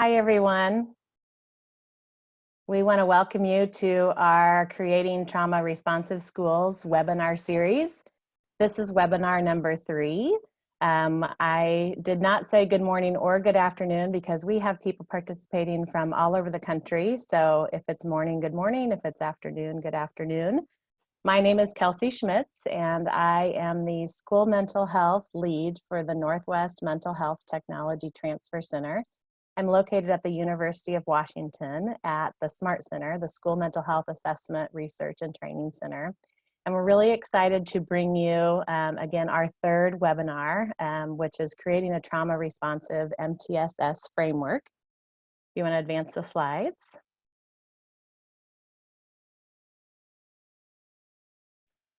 Hi, everyone. We want to welcome you to our Creating Trauma Responsive Schools webinar series. This is webinar number 3. I did not say good morning or good afternoon because we have people participating from all over the country. So if it's morning, good morning. If it's afternoon, good afternoon. My name is Kelsey Schmitz, and I am the School Mental Health Lead for the Northwest Mental Health Technology Transfer Center. I'm located at the University of Washington at the SMART Center, the School Mental Health Assessment Research and Training Center. And we're really excited to bring you, again, our third webinar, which is Creating a Trauma Responsive MTSS Framework. You want to advance the slides?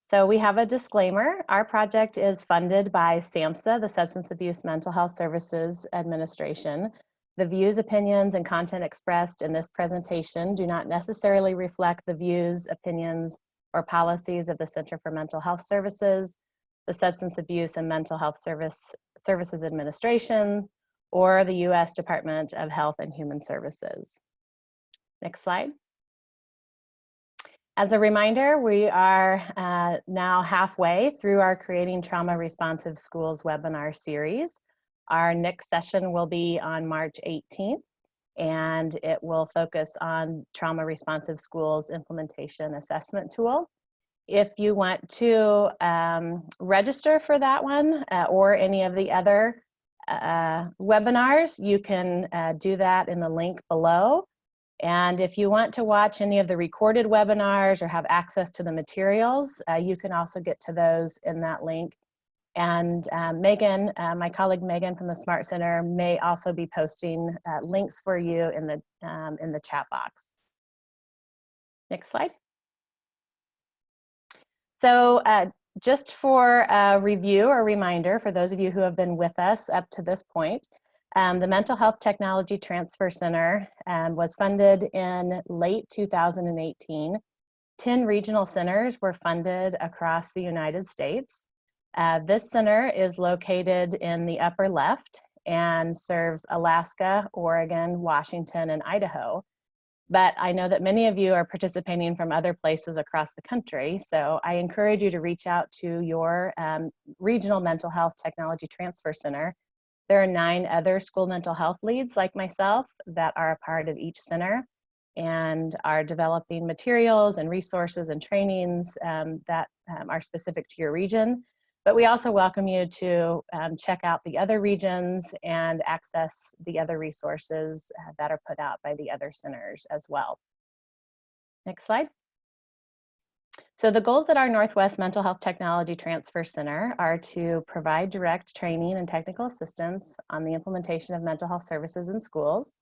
So we have a disclaimer. Our project is funded by SAMHSA, the Substance Abuse Mental Health Services Administration. The views, opinions, and content expressed in this presentation do not necessarily reflect the views, opinions, or policies of the Center for Mental Health Services, the Substance Abuse and Mental Health Services Administration, or the U.S. Department of Health and Human Services. Next slide. As a reminder, we are now halfway through our Creating Trauma Responsive Schools webinar series. Our next session will be on March 18th, and it will focus on Trauma Responsive Schools Implementation Assessment Tool. If you want to register for that one or any of the other webinars, you can do that in the link below. And if you want to watch any of the recorded webinars or have access to the materials, you can also get to those in that link. And Megan, my colleague Megan from the SMART Center, may also be posting links for you in the chat box. Next slide. So just for a review or reminder, for those of you who have been with us up to this point, the Mental Health Technology Transfer Center was funded in late 2018. 10 regional centers were funded across the United States. This center is located in the upper left and serves Alaska, Oregon, Washington, and Idaho. But I know that many of you are participating from other places across the country, so I encourage you to reach out to your regional mental health technology transfer center. There are 9 other school mental health leads like myself that are a part of each center and are developing materials and resources and trainings that are specific to your region. But we also welcome you to check out the other regions and access the other resources that are put out by the other centers as well. Next slide. So the goals at our Northwest Mental Health Technology Transfer Center are to provide direct training and technical assistance on the implementation of mental health services in schools,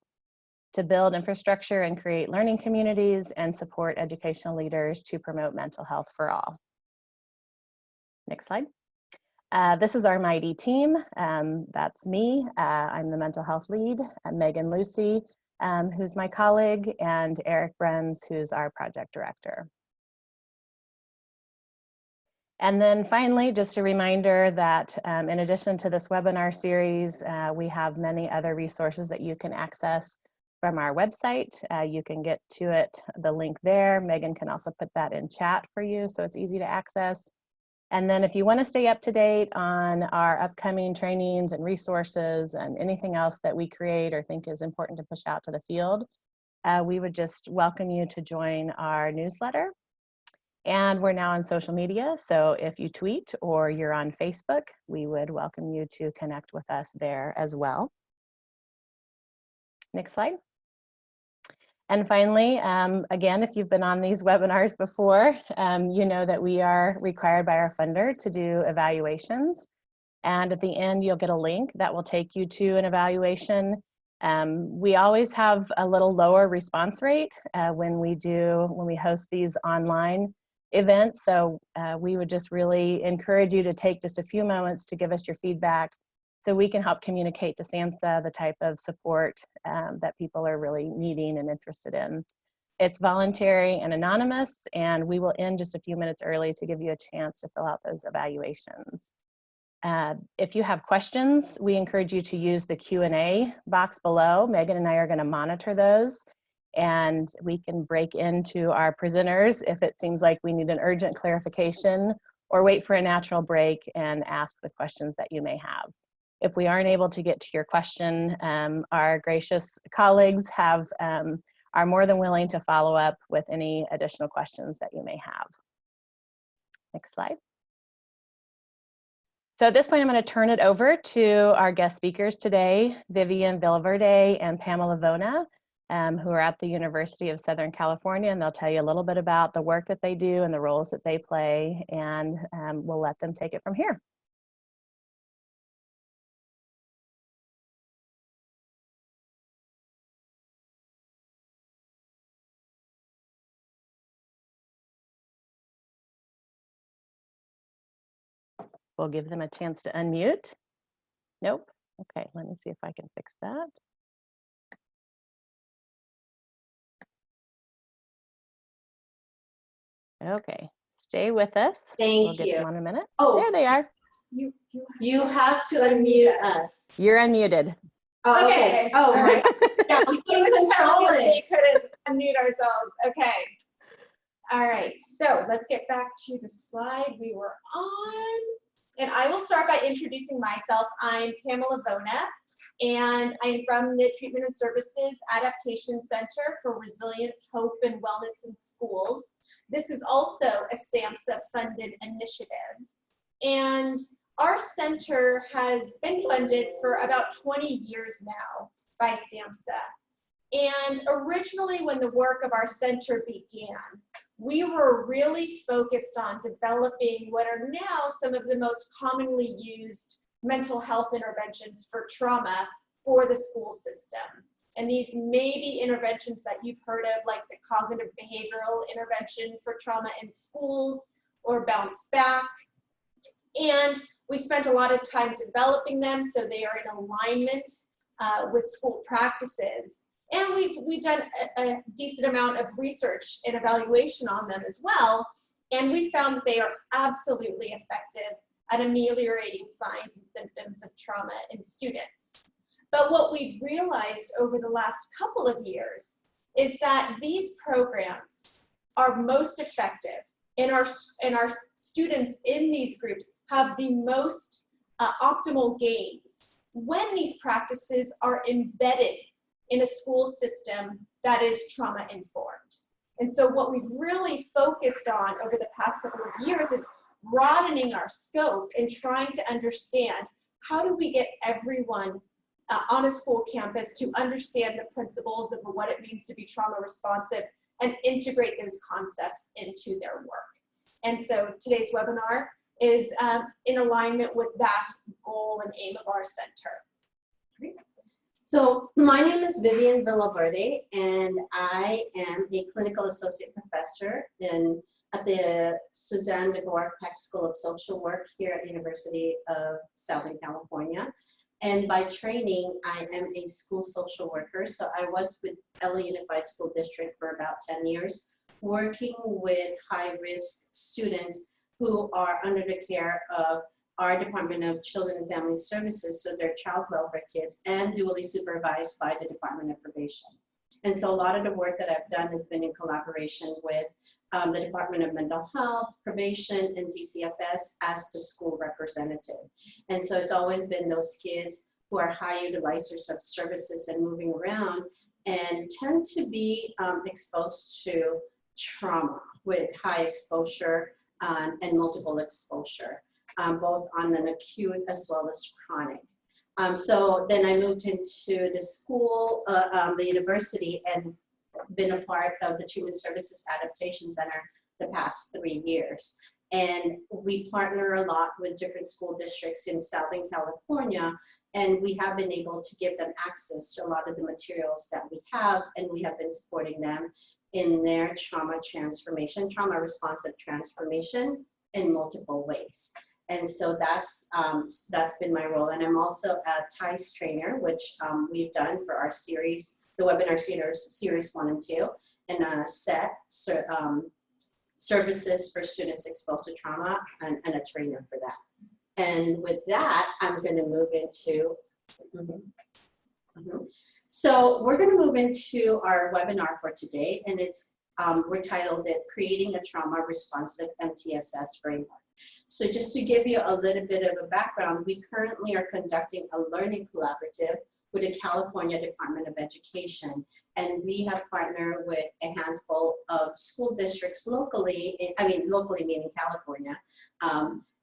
to build infrastructure and create learning communities, and support educational leaders to promote mental health for all. Next slide. This is our mighty team. That's me. I'm the mental health lead. Megan Lucy, who's my colleague, and Eric Brenz, who's our project director. And then finally, just a reminder that in addition to this webinar series, we have many other resources that you can access from our website. You can get to it, the link there. Megan can also put that in chat for you so it's easy to access. And then if you want to stay up to date on our upcoming trainings and resources and anything else that we create or think is important to push out to the field, we would just welcome you to join our newsletter. And we're now on social media, so if you tweet or you're on Facebook, we would welcome you to connect with us there as well. Next slide. And finally, again, if you've been on these webinars before, you know that we are required by our funder to do evaluations. And at the end, you'll get a link that will take you to an evaluation. We always have a little lower response rate when we host these online events. So we would just really encourage you to take just a few moments to give us your feedback so we can help communicate to SAMHSA the type of support that people are really needing and interested in. It's voluntary and anonymous, and we will end just a few minutes early to give you a chance to fill out those evaluations. If you have questions, we encourage you to use the Q&A box below. Megan and I are going to monitor those, and we can break into our presenters if it seems like we need an urgent clarification, or wait for a natural break and ask the questions that you may have. If we aren't able to get to your question, our gracious colleagues are more than willing to follow up with any additional questions that you may have. Next slide. So at this point, I'm going to turn it over to our guest speakers today, Vivian Villaverde and Pamela Vona, who are at the University of Southern California, and they'll tell you a little bit about the work that they do and the roles that they play, and we'll let them take it from here. We'll give them a chance to unmute. Nope. Okay, let me see if I can fix that. Okay, stay with us. We'll get them on in a minute. Oh, there they are. You have to unmute us. You're unmuted. Oh, okay. Oh, right. Yeah, we couldn't control it. We couldn't unmute ourselves. Okay. All right. So let's get back to the slide we were on. And I will start by introducing myself. I'm Pamela Vona, and I'm from the Treatment and Services Adaptation Center for Resilience, Hope, and Wellness in Schools. This is also a SAMHSA-funded initiative. And our center has been funded for about 20 years now by SAMHSA. And originally, when the work of our center began, we were really focused on developing what are now some of the most commonly used mental health interventions for trauma for the school system. And these may be interventions that you've heard of, like the cognitive behavioral intervention for trauma in schools, or Bounce Back. And we spent a lot of time developing them so they are in alignment with school practices. And we've done a decent amount of research and evaluation on them as well. And we found that they are absolutely effective at ameliorating signs and symptoms of trauma in students. But what we've realized over the last couple of years is that these programs are most effective, and our students in these groups have the most optimal gains when these practices are embedded in a school system that is trauma informed. And so what we've really focused on over the past couple of years is broadening our scope and trying to understand, how do we get everyone on a school campus to understand the principles of what it means to be trauma responsive and integrate those concepts into their work. And so today's webinar is in alignment with that goal and aim of our center. So my name is Vivian Villaverde, and I am a clinical associate professor at the Suzanne DeGore Peck School of Social Work here at the University of Southern California. And by training, I am a school social worker. So I was with LA Unified School District for about 10 years, working with high-risk students who are under the care of our Department of Children and Family Services, so they're child welfare kids, and dually supervised by the Department of Probation. And so a lot of the work that I've done has been in collaboration with the Department of Mental Health, Probation, and DCFS as the school representative. And so it's always been those kids who are high utilizers of services and moving around and tend to be exposed to trauma with high exposure and multiple exposure. Both on an acute as well as chronic. So then I moved into the school, the university, and been a part of the Treatment Services Adaptation Center the past 3 years. And we partner a lot with different school districts in Southern California, and we have been able to give them access to a lot of the materials that we have, and we have been supporting them in their trauma responsive transformation in multiple ways. And so that's been my role. And I'm also a TICE trainer, which we've done for our series, the webinar series 1 and 2, and SET, services for students exposed to trauma, and a trainer for that. And with that, I'm going to move into, so we're going to move into our webinar for today, and it's, we're titled it, Creating a Trauma Responsive MTSS Framework. So just to give you a little bit of a background, we currently are conducting a learning collaborative with the California Department of Education. And we have partnered with a handful of school districts locally, locally meaning California.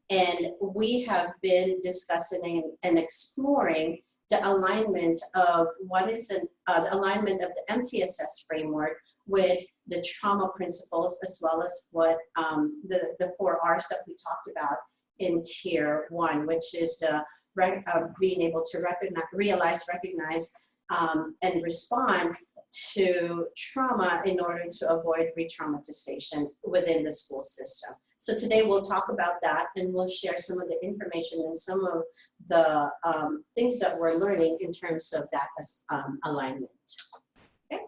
And we have been discussing and exploring the alignment of what is the alignment of the MTSS framework with the trauma principles, as well as what the 4 R's that we talked about in tier 1, which is the being able to realize, recognize, and respond to trauma in order to avoid re-traumatization within the school system. So today we'll talk about that, and we'll share some of the information and some of the things that we're learning in terms of that alignment. Okay.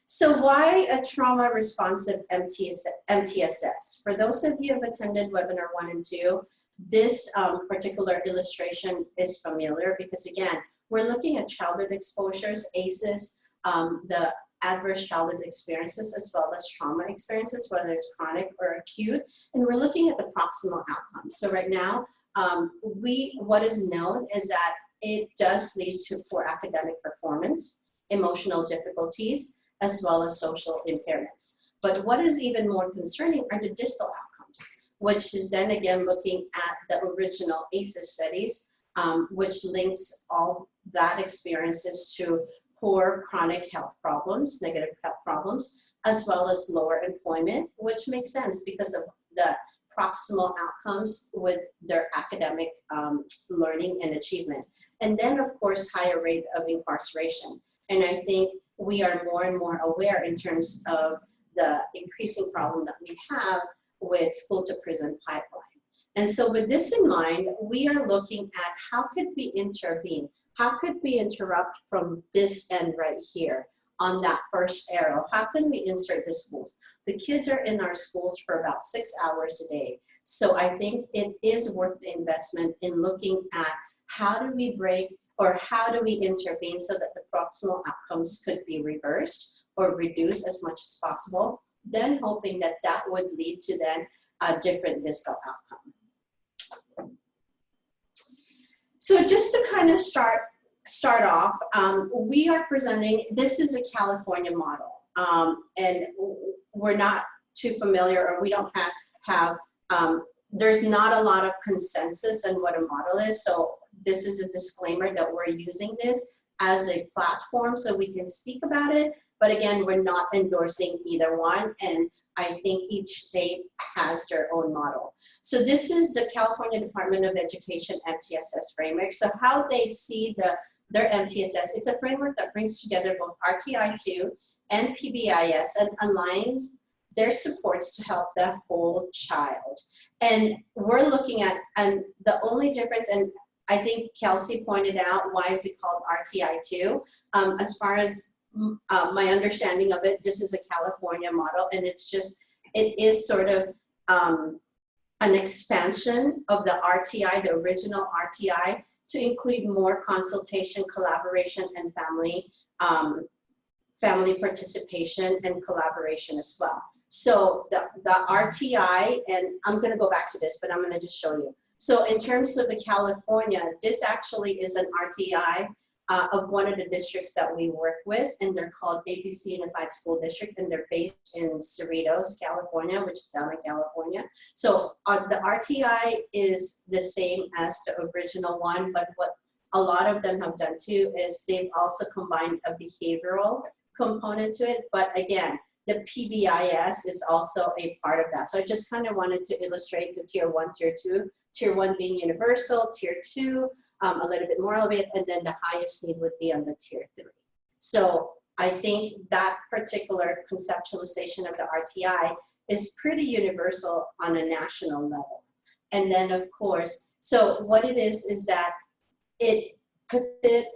So why a trauma responsive MTSS? For those of you who have attended webinar 1 and 2, this particular illustration is familiar because, again, we're looking at childhood exposures, ACEs, the adverse childhood experiences, as well as trauma experiences, whether it's chronic or acute, and we're looking at the proximal outcomes. So right now, what is known is that it does lead to poor academic performance, emotional difficulties, as well as social impairments. But what is even more concerning are the distal outcomes, which is then again looking at the original ACEs studies, which links all that experiences to poor chronic health problems, negative health problems, as well as lower employment, which makes sense because of the proximal outcomes with their academic learning and achievement. And then, of course, higher rate of incarceration. And I think we are more and more aware in terms of the increasing problem that we have with school to prison pipeline. And so with this in mind, we are looking at how could we intervene? How could we interrupt from this end right here on that first arrow? How can we insert the schools? The kids are in our schools for about 6 hours a day. So I think it is worth the investment in looking at how do we break or how do we intervene so that the proximal outcomes could be reversed or reduced as much as possible, then hoping that that would lead to then a different distal outcome. So just to kind of start off, we are presenting, this is a California model, and we're not too familiar, or we don't have there's not a lot of consensus on what a model is. So this is a disclaimer that we're using this as a platform so we can speak about it. But again, we're not endorsing either one. And I think each state has their own model. So this is the California Department of Education MTSS framework. So how they see their MTSS, it's a framework that brings together both RTI2 and PBIS and aligns their supports to help the whole child. And we're looking at, and the only difference, and I think Kelsey pointed out, why is it called RTI2? As far as my understanding of it, this is a California model, and it's just, it is sort of an expansion of the RTI, the original RTI, to include more consultation, collaboration, and family participation and collaboration as well. So the RTI, and I'm going to go back to this, but I'm going to just show you. So in terms of the California, this actually is an RTI of one of the districts that we work with, and they're called ABC Unified School District, and they're based in Cerritos, California, which is Southern California. So the RTI is the same as the original one, but what a lot of them have done too is they've also combined a behavioral component to it. But again, the PBIS is also a part of that. So I just kind of wanted to illustrate the tier 1, tier 2, tier 1 being universal, tier 2, a little bit more elevated, and then the highest need would be on the tier 3. So I think that particular conceptualization of the RTI is pretty universal on a national level. And then of course, so what it is that it puts it,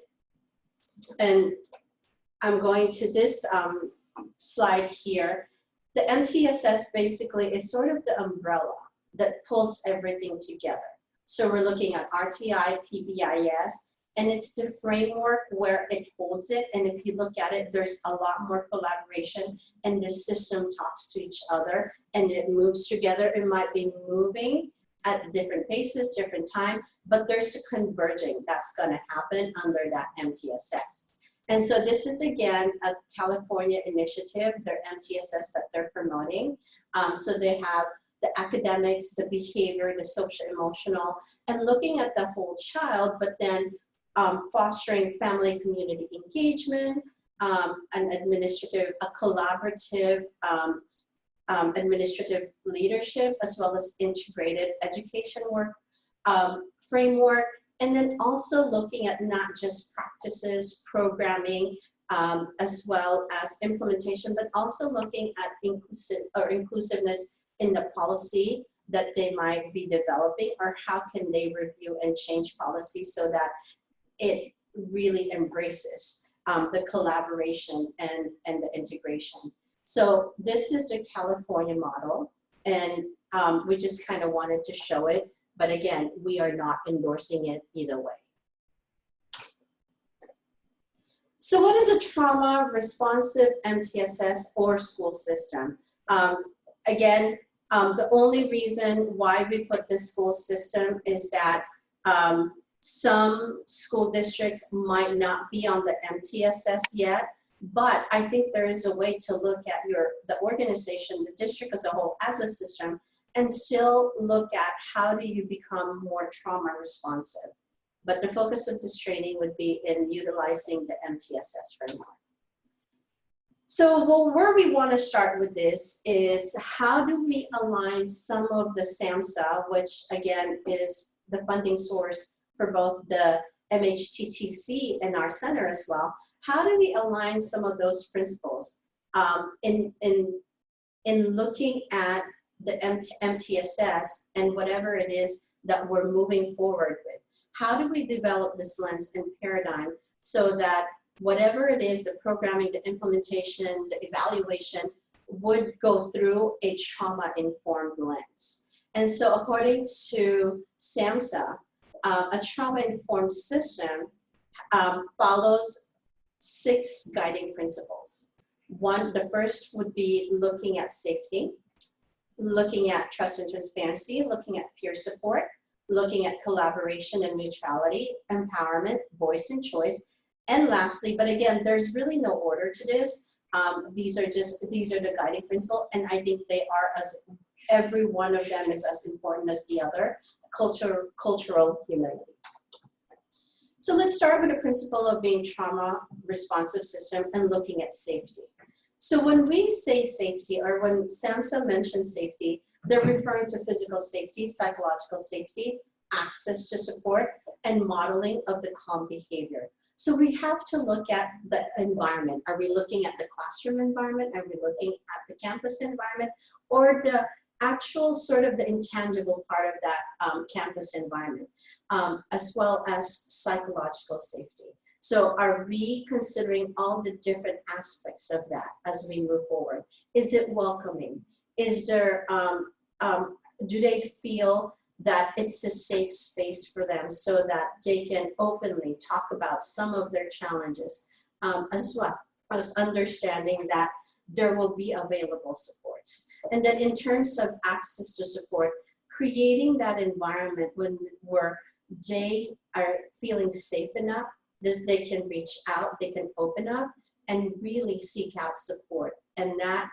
and I'm going to this slide here. The MTSS basically is sort of the umbrella that pulls everything together. So we're looking at RTI, PBIS, and it's the framework where it holds it. And if you look at it, there's a lot more collaboration, and the system talks to each other and it moves together. It might be moving at different paces, different time, but there's a converging that's going to happen under that MTSS. And so this is, again, a California initiative, their MTSS that they're promoting. So they have the academics, the behavior, the social emotional, and looking at the whole child, but then fostering family community engagement, an administrative, a collaborative administrative leadership, as well as integrated education work framework, and then also looking at not just practices, programming, as well as implementation, but also looking at inclusiveness in the policy that they might be developing, or how can they review and change policy so that it really embraces the collaboration and the integration. So this is the California model, and we just kind of wanted to show it, but again, we are not endorsing it either way. So what is a trauma responsive MTSS or school system? Again, the only reason why we put the school system is that some school districts might not be on the MTSS yet, but I think there is a way to look at the organization, the district as a whole, as a system, and still look at how do you become more trauma responsive. But the focus of this training would be in utilizing the MTSS framework. So where we want to start with this is, how do we align some of the SAMHSA, which again is the funding source for both the MHTTC and our center as well, how do we align some of those principles in looking at the MTSS and whatever it is that we're moving forward with? How do we develop this lens and paradigm so that whatever it is, the programming, the implementation, the evaluation, would go through a trauma-informed lens? And so according to SAMHSA, a trauma-informed system follows 6 guiding principles. The first would be looking at safety, looking at trust and transparency, looking at peer support, looking at collaboration and neutrality, empowerment, voice and choice, and lastly, but again, there's really no order to this. These are the guiding principles, and I think they are, as every one of them is as important as the other, cultural humility. So let's start with the principle of being trauma responsive system and looking at safety. So when we say safety, or when SAMHSA mentions safety, they're referring to physical safety, psychological safety, access to support, and modeling of the calm behavior. So we have to look at the environment. Are we looking at the classroom environment? Are we looking at the campus environment? Or the actual sort of the intangible part of that campus environment, as well as psychological safety? So are we considering all the different aspects of that as we move forward? Is it welcoming? Is there, do they feel that it's a safe space for them so that they can openly talk about some of their challenges, as well as understanding that there will be available supports? And then in terms of access to support, creating that environment where they are feeling safe enough that they can reach out, they can open up and really seek out support, and that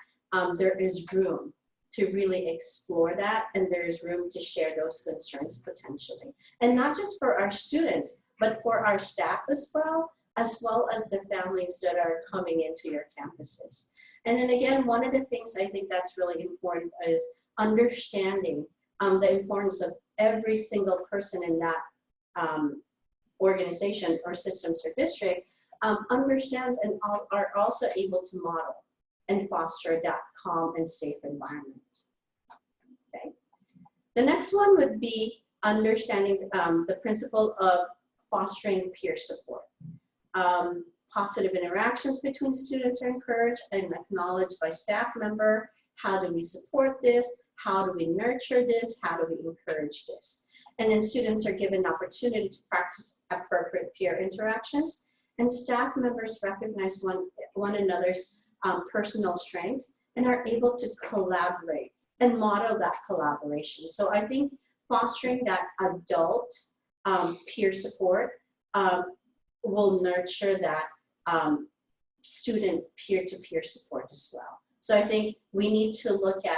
there is room to really explore that, and there's room to share those concerns potentially. And not just for our students, but for our staff as well as the families that are coming into your campuses. And then again, one of the things I think that's really important is understanding the importance of every single person in that organization or systems or district understands and are also able to model and foster that calm and safe environment. Okay. The next one would be understanding the principle of fostering peer support. Positive interactions between students are encouraged and acknowledged by staff member. How do we support this? How do we nurture this? How do we encourage this? And then students are given opportunity to practice appropriate peer interactions, and staff members recognize one another's personal strengths and are able to collaborate and model that collaboration. So I think fostering that adult peer support will nurture that student peer-to-peer support as well. So I think we need to look at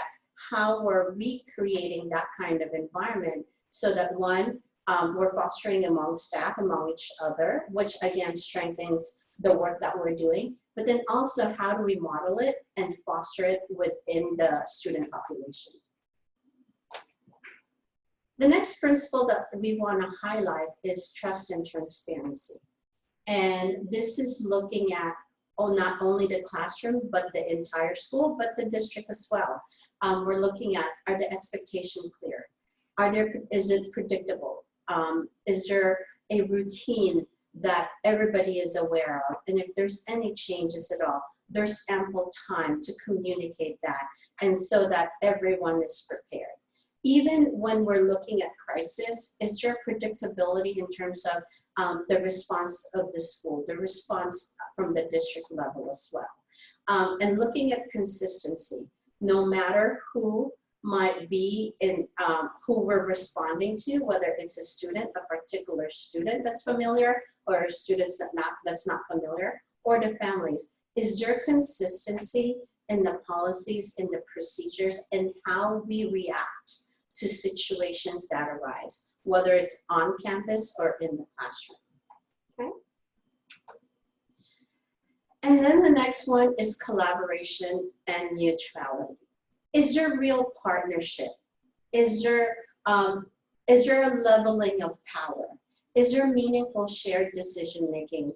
how we're recreating that kind of environment so that one, we're fostering among staff, among each other, which again strengthens the work that we're doing, but then also how do we model it and foster it within the student population. The next principle that we want to highlight is trust and transparency. And this is looking at not only the classroom, but the entire school, but the district as well. We're looking at, are the expectations clear? Is it predictable? Is there a routine that everybody is aware of? And if there's any changes at all, there's ample time to communicate that, and so that everyone is prepared. Even when we're looking at crisis, is there predictability in terms of the response of the school, the response from the district level as well? And looking at consistency, no matter who might be in, who we're responding to, whether it's a student, a particular student that's familiar, or students that's not familiar, or the families. Is there consistency in the policies, in the procedures, and how we react to situations that arise, whether it's on campus or in the classroom? Okay. And then the next one is collaboration and neutrality. Is there real partnership? Is there a leveling of power? Is there meaningful shared decision-making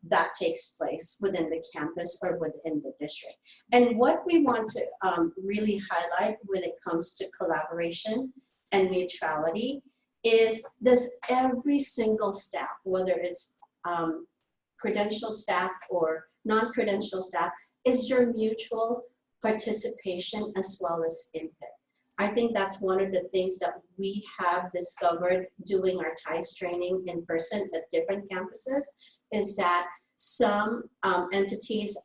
that takes place within the campus or within the district? And what we want to really highlight when it comes to collaboration and neutrality is, does every single staff, whether it's credentialed staff or non-credentialed staff, is there mutual participation as well as input? I think that's one of the things that we have discovered doing our TIES training in person at different campuses, is that some entities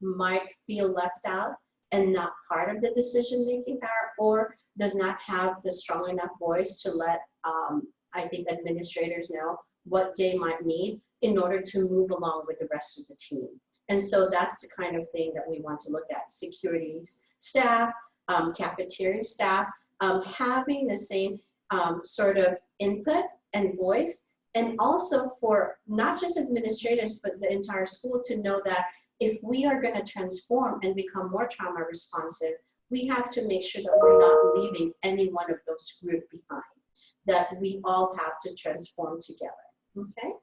might feel left out and not part of the decision-making power, or does not have the strong enough voice to let, I think, administrators know what they might need in order to move along with the rest of the team. And so that's the kind of thing that we want to look at. Security staff, cafeteria staff, having the same sort of input and voice, and also for not just administrators, but the entire school to know that if we are going to transform and become more trauma responsive, we have to make sure that we're not leaving any one of those groups behind, that we all have to transform together, okay?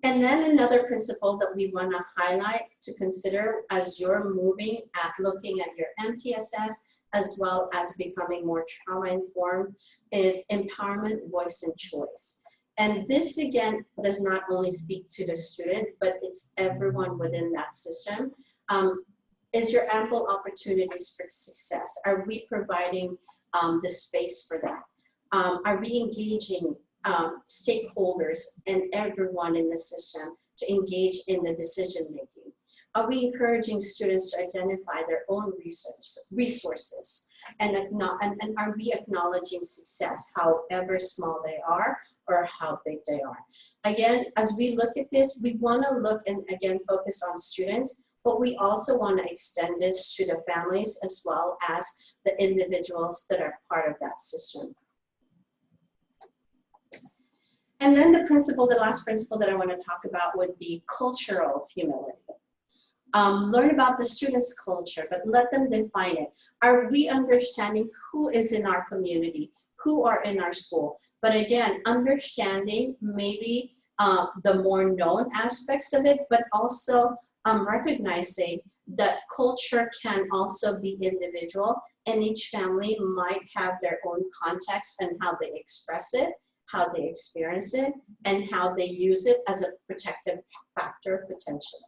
And then another principle that we want to highlight to consider as you're moving at looking at your MTSS, as well as becoming more trauma-informed, is empowerment, voice, and choice. And this, again, does not only speak to the student, but it's everyone within that system. Is there ample opportunities for success? Are we providing the space for that? Are we engaging stakeholders and everyone in the system to engage in the decision making? Are we encouraging students to identify their own resources? And are we acknowledging success, however small they are or how big they are? Again, as we look at this, we want to look and again focus on students, but we also want to extend this to the families as well as the individuals that are part of that system. And then the last principle that I want to talk about would be cultural humility. Learn about the students' culture, but let them define it. Are we understanding who is in our community, who are in our school? But again, understanding maybe the more known aspects of it, but also recognizing that culture can also be individual, and each family might have their own context and how they express it, how they experience it, and how they use it as a protective factor potentially.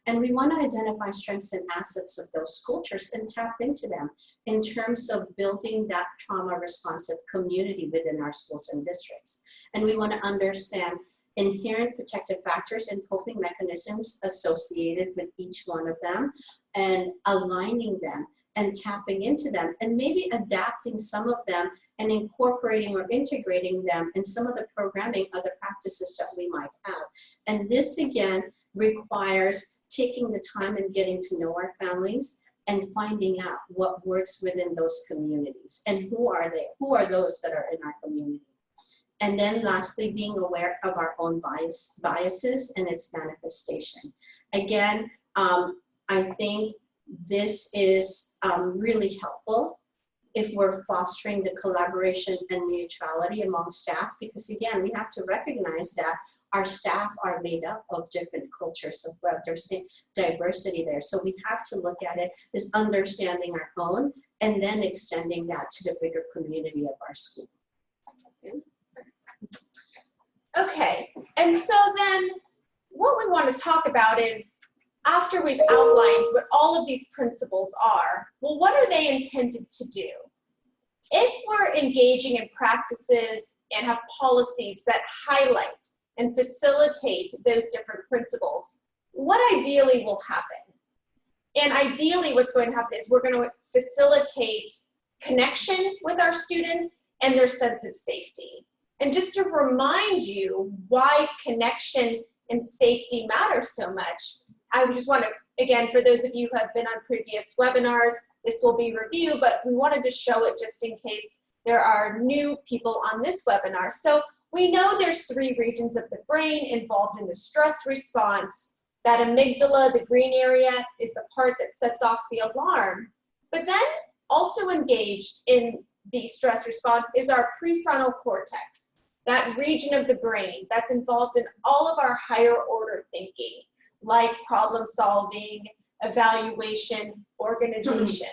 And we want to identify strengths and assets of those cultures and tap into them in terms of building that trauma responsive community within our schools and districts. And we want to understand inherent protective factors and coping mechanisms associated with each one of them, and aligning them and tapping into them, and maybe adapting some of them and incorporating or integrating them in some of the programming, other practices that we might have. And this again requires taking the time and getting to know our families and finding out what works within those communities and who are they, who are those that are in our community. And then lastly, being aware of our own biases and its manifestation. Again, I think this is really helpful if we're fostering the collaboration and neutrality among staff, because again, we have to recognize that our staff are made up of different cultures, of there's diversity there. So we have to look at it as understanding our own and then extending that to the bigger community of our school. Okay, and so then what we want to talk about is, after we've outlined what all of these principles are, well, what are they intended to do? If we're engaging in practices and have policies that highlight and facilitate those different principles, what ideally will happen? And ideally what's going to happen is we're going to facilitate connection with our students and their sense of safety. And just to remind you why connection and safety matter so much, I just want to, again, for those of you who have been on previous webinars, this will be review, but we wanted to show it just in case there are new people on this webinar. So we know there's 3 regions of the brain involved in the stress response. That amygdala, the green area, is the part that sets off the alarm. But then also engaged in the stress response is our prefrontal cortex, that region of the brain that's involved in all of our higher order thinking, like problem solving, evaluation, organization.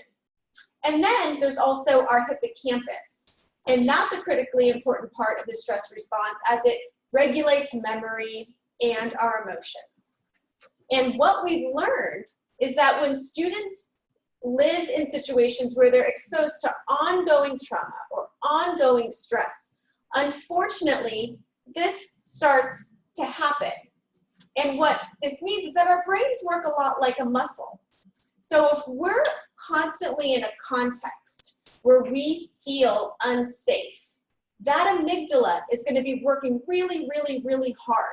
And then there's also our hippocampus. And that's a critically important part of the stress response, as it regulates memory and our emotions. And what we've learned is that when students live in situations where they're exposed to ongoing trauma or ongoing stress, unfortunately, this starts to happen. And what this means is that our brains work a lot like a muscle. So if we're constantly in a context where we feel unsafe, that amygdala is going to be working really, really, really hard.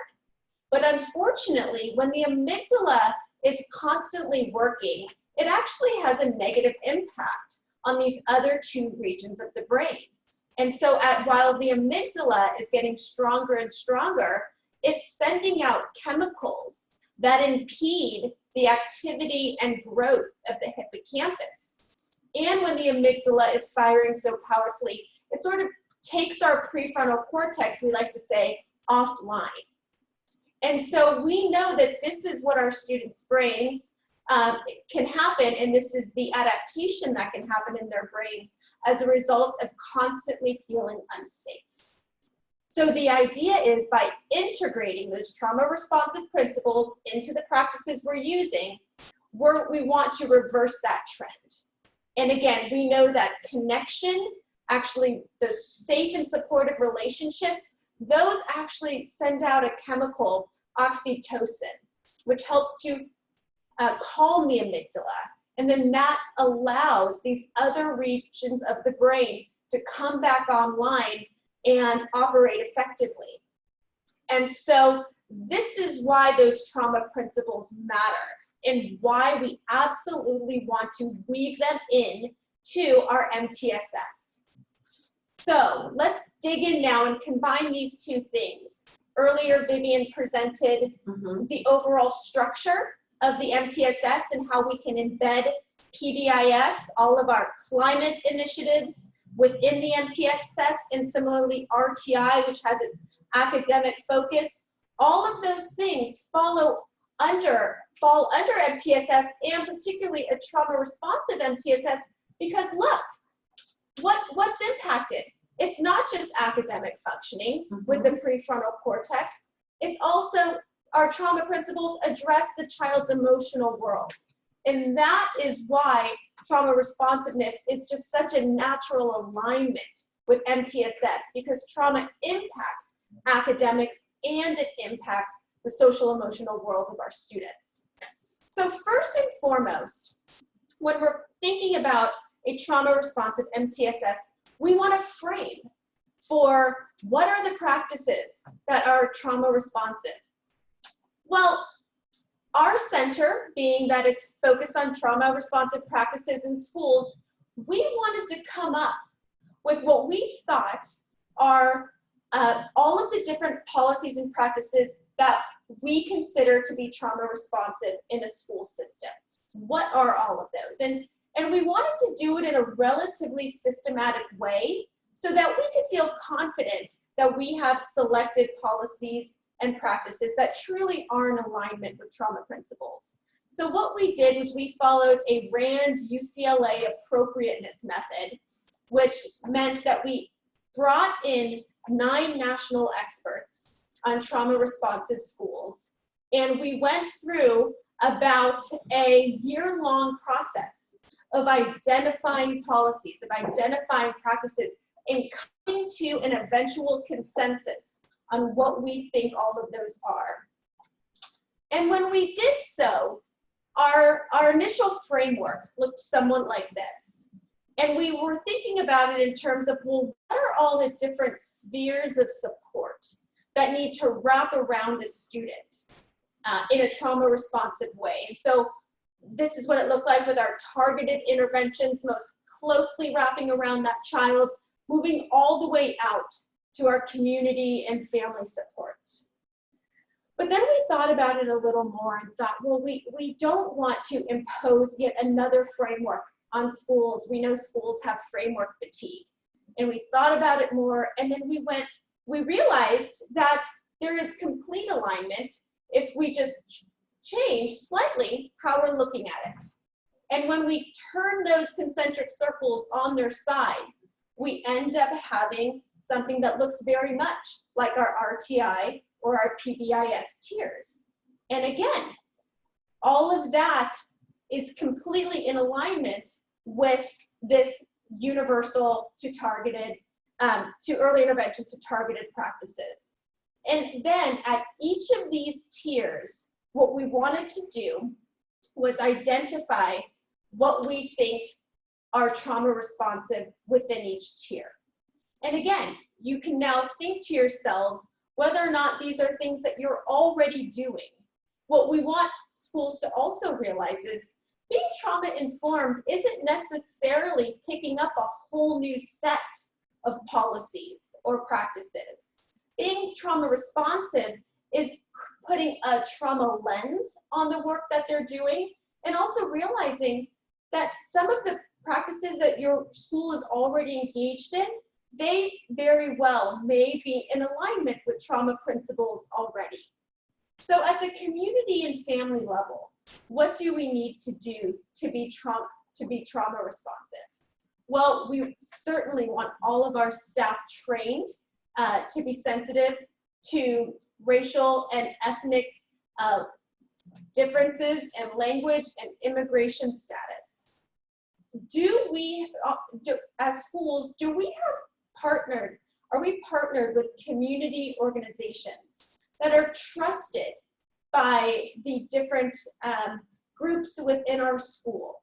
But unfortunately, when the amygdala is constantly working, it actually has a negative impact on these other 2 regions of the brain. And so while the amygdala is getting stronger and stronger, it's sending out chemicals that impede the activity and growth of the hippocampus. And when the amygdala is firing so powerfully, it sort of takes our prefrontal cortex, we like to say, offline. And so we know that this is what our students' brains can happen, and this is the adaptation that can happen in their brains as a result of constantly feeling unsafe. So the idea is, by integrating those trauma responsive principles into the practices we're using, we want to reverse that trend. And again, we know that connection, actually those safe and supportive relationships, those actually send out a chemical, oxytocin, which helps to calm the amygdala. And then that allows these other regions of the brain to come back online and operate effectively. And so this is why those trauma principles matter, and why we absolutely want to weave them in to our MTSS. So let's dig in now and combine these 2 things. Earlier, Vivian presented the overall structure of the MTSS and how we can embed PBIS, all of our climate initiatives within the MTSS, and similarly RTI, which has its academic focus. All of those things fall under MTSS, and particularly a trauma responsive MTSS, because look, what's impacted? It's not just academic functioning with the prefrontal cortex, it's also our trauma principles address the child's emotional world. And that is why trauma responsiveness is just such a natural alignment with MTSS, because trauma impacts academics and it impacts the social emotional world of our students. So first and foremost, when we're thinking about a trauma responsive MTSS, we want to frame for what are the practices that are trauma responsive. Well, our center, being that it's focused on trauma responsive practices in schools, we wanted to come up with what we thought are all of the different policies and practices that we consider to be trauma responsive in a school system. What are all of those? And we wanted to do it in a relatively systematic way so that we could feel confident that we have selected policies and practices that truly are in alignment with trauma principles. So what we did was we followed a RAND UCLA appropriateness method, which meant that we brought in 9 national experts on trauma responsive schools. And we went through about a year-long process of identifying policies, of identifying practices, and coming to an eventual consensus on what we think all of those are. And when we did so, our initial framework looked somewhat like this. And we were thinking about it in terms of, well, what are all the different spheres of support that need to wrap around a student in a trauma responsive way? And so this is what it looked like with our targeted interventions, most closely wrapping around that child, moving all the way out to our community and family supports. But then we thought about it a little more and thought, well, we don't want to impose yet another framework on schools. We know schools have framework fatigue. And we thought about it more, and then we realized that there is complete alignment if we just change slightly how we're looking at it. And when we turn those concentric circles on their side, we end up having something that looks very much like our RTI or our PBIS tiers. And again, all of that is completely in alignment with this universal to targeted, to early intervention to targeted practices. And then at each of these tiers, what we wanted to do was identify what we think are trauma responsive within each tier. And again, you can now think to yourselves whether or not these are things that you're already doing. What we want schools to also realize is being trauma informed isn't necessarily picking up a whole new set of policies or practices. Being trauma responsive is putting a trauma lens on the work that they're doing, and also realizing that some of the practices that your school is already engaged in, they very well may be in alignment with trauma principles already. So at the community and family level, what do we need to do to be trauma responsive? Well, we certainly want all of our staff trained to be sensitive to racial and ethnic differences in language and immigration status. Do we, as schools, are we partnered with community organizations that are trusted by the different groups within our school?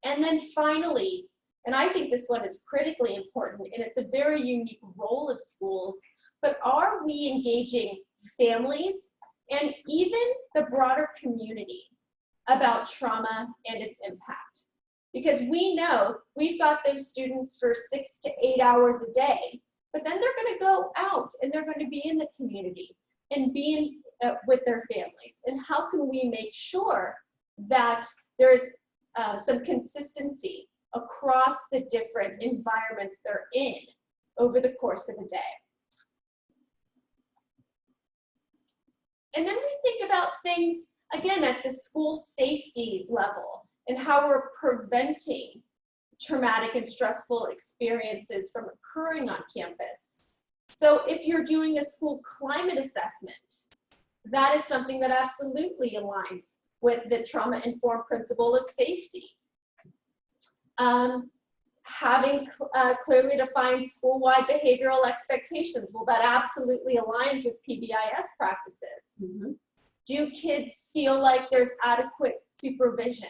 And then finally, and I think this one is critically important, and it's a very unique role of schools, but are we engaging families and even the broader community about trauma and its impact? Because we know we've got those students for 6 to 8 hours a day, but then they're going to go out and they're going to be in the community and be with their families. And how can we make sure that there's some consistency across the different environments they're in over the course of a day? And then we think about things, again, at the school safety level and how we're preventing traumatic and stressful experiences from occurring on campus. So if you're doing a school climate assessment, that is something that absolutely aligns with the trauma-informed principle of safety. Having clearly defined school-wide behavioral expectations, well, that absolutely aligns with PBIS practices. Mhm. Do kids feel like there's adequate supervision?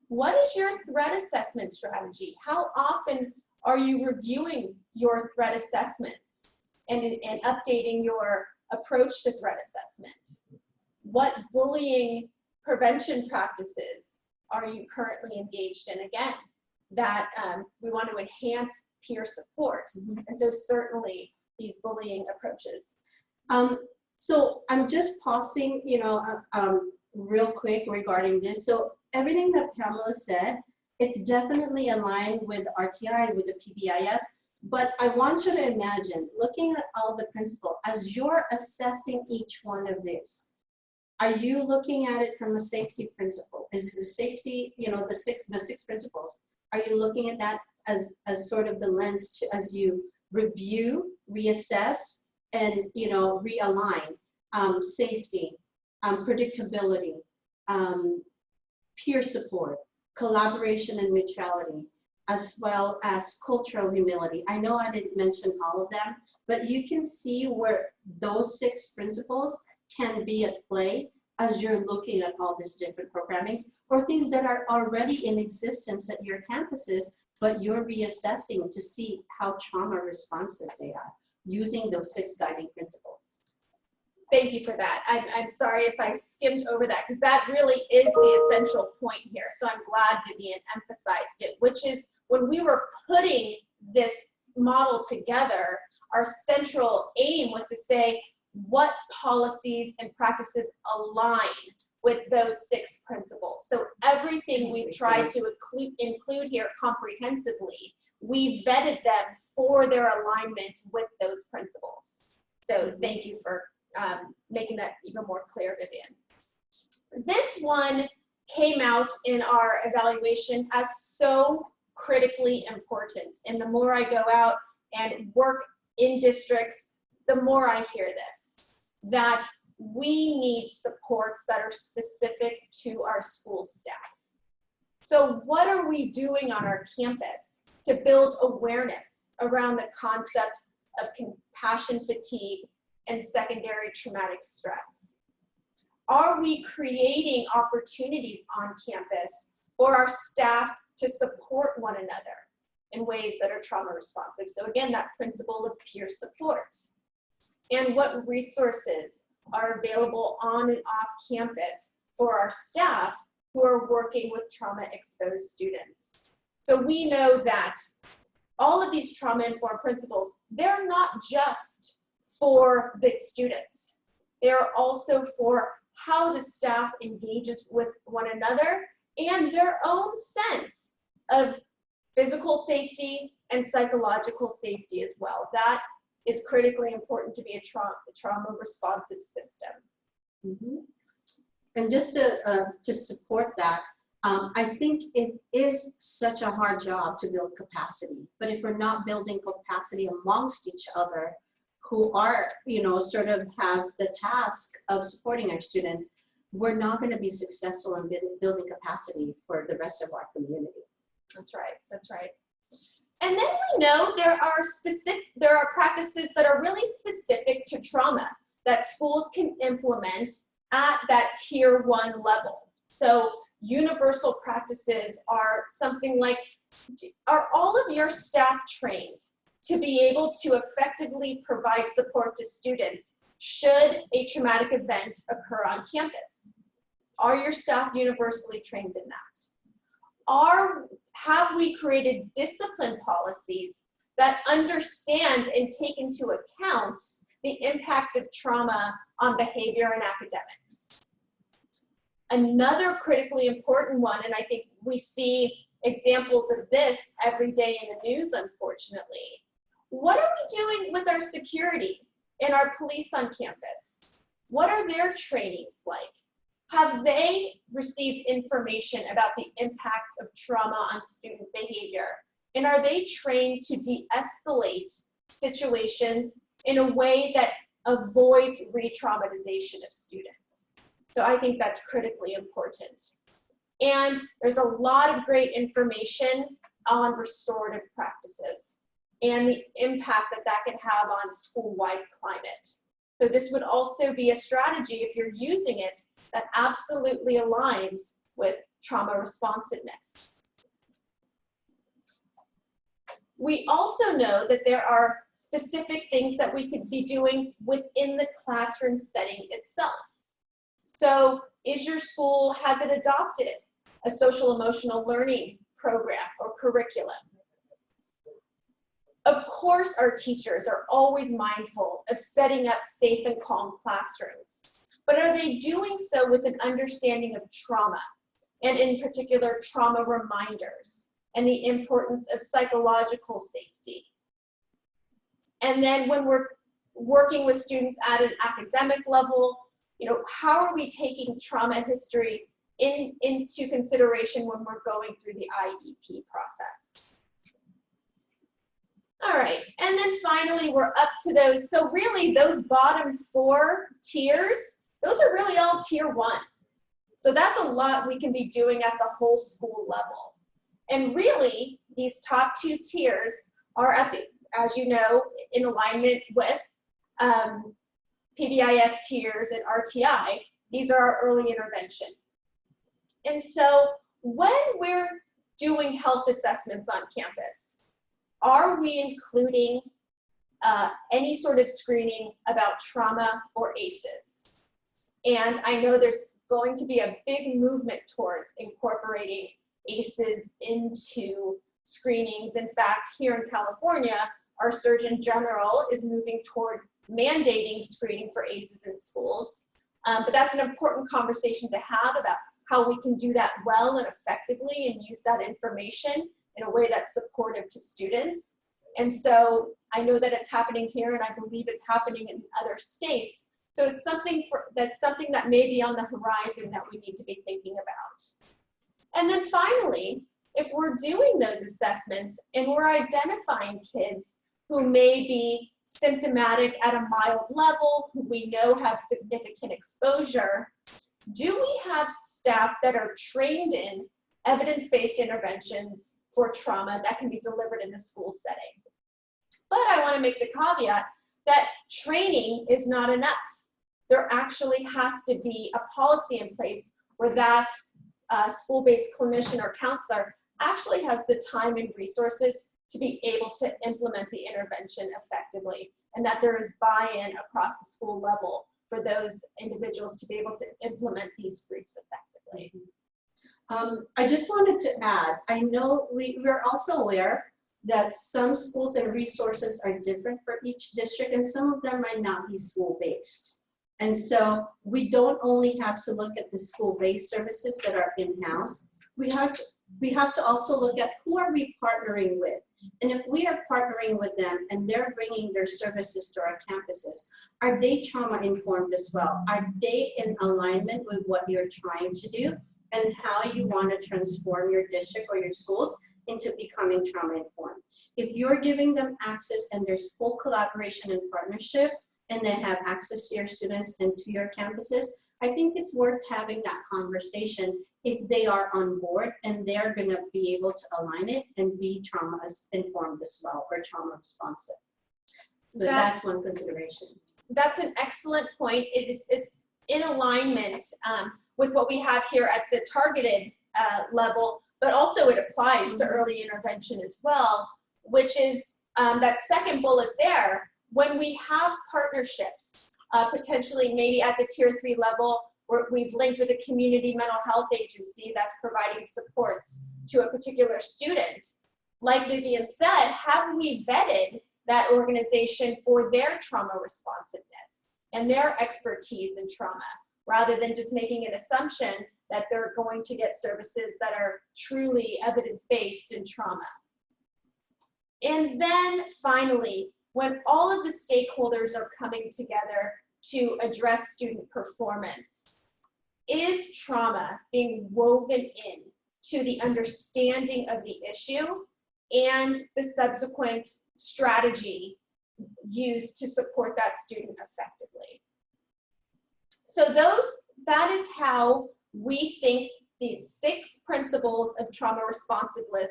What is your threat assessment strategy? How often are you reviewing your threat assessments and updating your approach to threat assessment? What bullying prevention practices are you currently engaged in? Again, that we want to enhance peer support. And so certainly these bullying approaches. So I'm just pausing, real quick regarding this. So everything that Pamela said, it's definitely aligned with RTI, with the PBIS, but I want you to imagine looking at all the principles as you're assessing each one of these. Are you looking at it from a safety principle? Is it a safety, the six principles? Are you looking at that as sort of the lens as you review, reassess, and realign safety, predictability, peer support, collaboration and neutrality, as well as cultural humility? I know I didn't mention all of them, but you can see where those 6 principles can be at play as you're looking at all these different programmings or things that are already in existence at your campuses, but you're reassessing to see how trauma responsive they are using those 6 guiding principles. Thank you for that. I'm sorry if I skimmed over that, because that really is the essential point here. So I'm glad Vivian emphasized it, which is when we were putting this model together, our central aim was to say what policies and practices align with those 6 principles. So everything we've tried to include here comprehensively, we vetted them for their alignment with those principles. So thank you for making that even more clear, Vivian. This one came out in our evaluation as so critically important. And the more I go out and work in districts, the more I hear this, that we need supports that are specific to our school staff. So what are we doing on our campus to build awareness around the concepts of compassion fatigue and secondary traumatic stress? Are we creating opportunities on campus for our staff to support one another in ways that are trauma responsive? So again, that principle of peer support. And what resources are available on and off campus for our staff who are working with trauma-exposed students? So we know that all of these trauma-informed principles, they're not just for the students. They're also for how the staff engages with one another and their own sense of physical safety and psychological safety as well. That is critically important to be a trauma responsive system. Mm-hmm. And just to support that, I think it is such a hard job to build capacity. But if we're not building capacity amongst each other, who are, sort of have the task of supporting our students, we're not going to be successful in building capacity for the rest of our community. That's right. That's right. And then we know there are practices that are really specific to trauma that schools can implement at that tier 1 level. So universal practices are something like, are all of your staff trained to be able to effectively provide support to students should a traumatic event occur on campus? Are your staff universally trained in that? Have we created discipline policies that understand and take into account the impact of trauma on behavior and academics? Another critically important one, and I think we see examples of this every day in the news, unfortunately. What are we doing with our security and our police on campus? What are their trainings like? Have they received information about the impact of trauma on student behavior? And are they trained to de-escalate situations in a way that avoids re-traumatization of students. So I think that's critically important. And there's a lot of great information on restorative practices and the impact that that can have on school-wide climate. So this would also be a strategy, if you're using it, that absolutely aligns with trauma responsiveness. We also know that there are specific things that we could be doing within the classroom setting itself. So has it adopted a social emotional learning program or curriculum? Of course, our teachers are always mindful of setting up safe and calm classrooms, but are they doing so with an understanding of trauma, and in particular, trauma reminders, and the importance of psychological safety? And then when we're working with students at an academic level, how are we taking trauma history into consideration when we're going through the IEP process? All right, and then finally, we're up to those. So really, those bottom 4 tiers, those are really all tier 1. So that's a lot we can be doing at the whole school level. And really, these top 2 tiers are, as you know, in alignment with PBIS tiers and RTI. These are our early intervention. And so when we're doing health assessments on campus, are we including any sort of screening about trauma or ACEs? And I know there's going to be a big movement towards incorporating ACEs into screenings. In fact, here in California, our Surgeon General is moving toward mandating screening for ACEs in schools. But that's an important conversation to have about how we can do that well and effectively and use that information in a way that's supportive to students. And so I know that it's happening here, and I believe it's happening in other states. So it's something that may be on the horizon that we need to be thinking about. And then finally, if we're doing those assessments and we're identifying kids who may be symptomatic at a mild level, who we know have significant exposure, do we have staff that are trained in evidence-based interventions for trauma that can be delivered in the school setting? But I want to make the caveat that training is not enough. There actually has to be a policy in place where that school-based clinician or counselor actually has the time and resources to be able to implement the intervention effectively, and that there is buy-in across the school level for those individuals to be able to implement these groups effectively. I just wanted to add, I know we're also aware that some schools and resources are different for each district, and some of them might not be school-based. And so we don't only have to look at the school-based services that are in-house. We have to also look at who are we partnering with. And if we are partnering with them and they're bringing their services to our campuses, are they trauma-informed as well? Are they in alignment with what you're trying to do and how you want to transform your district or your schools into becoming trauma-informed? If you're giving them access and there's full collaboration and partnership, and they have access to your students and to your campuses, I think it's worth having that conversation if they are on board and they're going to be able to align it and be trauma informed as well, or trauma responsive. So that's one consideration. That's an excellent point. It's in alignment with what we have here at the targeted level, but also it applies to early intervention as well, which is that second bullet there. When we have partnerships, potentially maybe at the tier 3 level, where we've linked with a community mental health agency that's providing supports to a particular student, like Vivian said, have we vetted that organization for their trauma responsiveness and their expertise in trauma, rather than just making an assumption that they're going to get services that are truly evidence-based in trauma. And then finally, when all of the stakeholders are coming together to address student performance, is trauma being woven in to the understanding of the issue and the subsequent strategy use to support that student effectively. So that is how we think these 6 principles of trauma responsiveness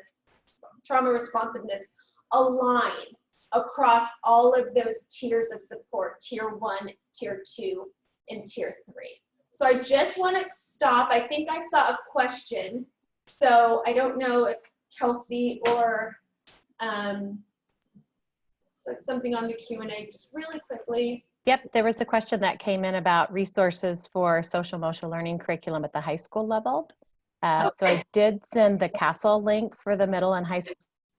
align across all of those tiers of support, tier 1, tier 2, and tier 3. So I just want to stop. I think I saw a question. So I don't know if Kelsey or says something on the Q&A just really quickly. Yep, there was a question that came in about resources for social emotional learning curriculum at the high school level. So I did send the CASEL link for the middle and high school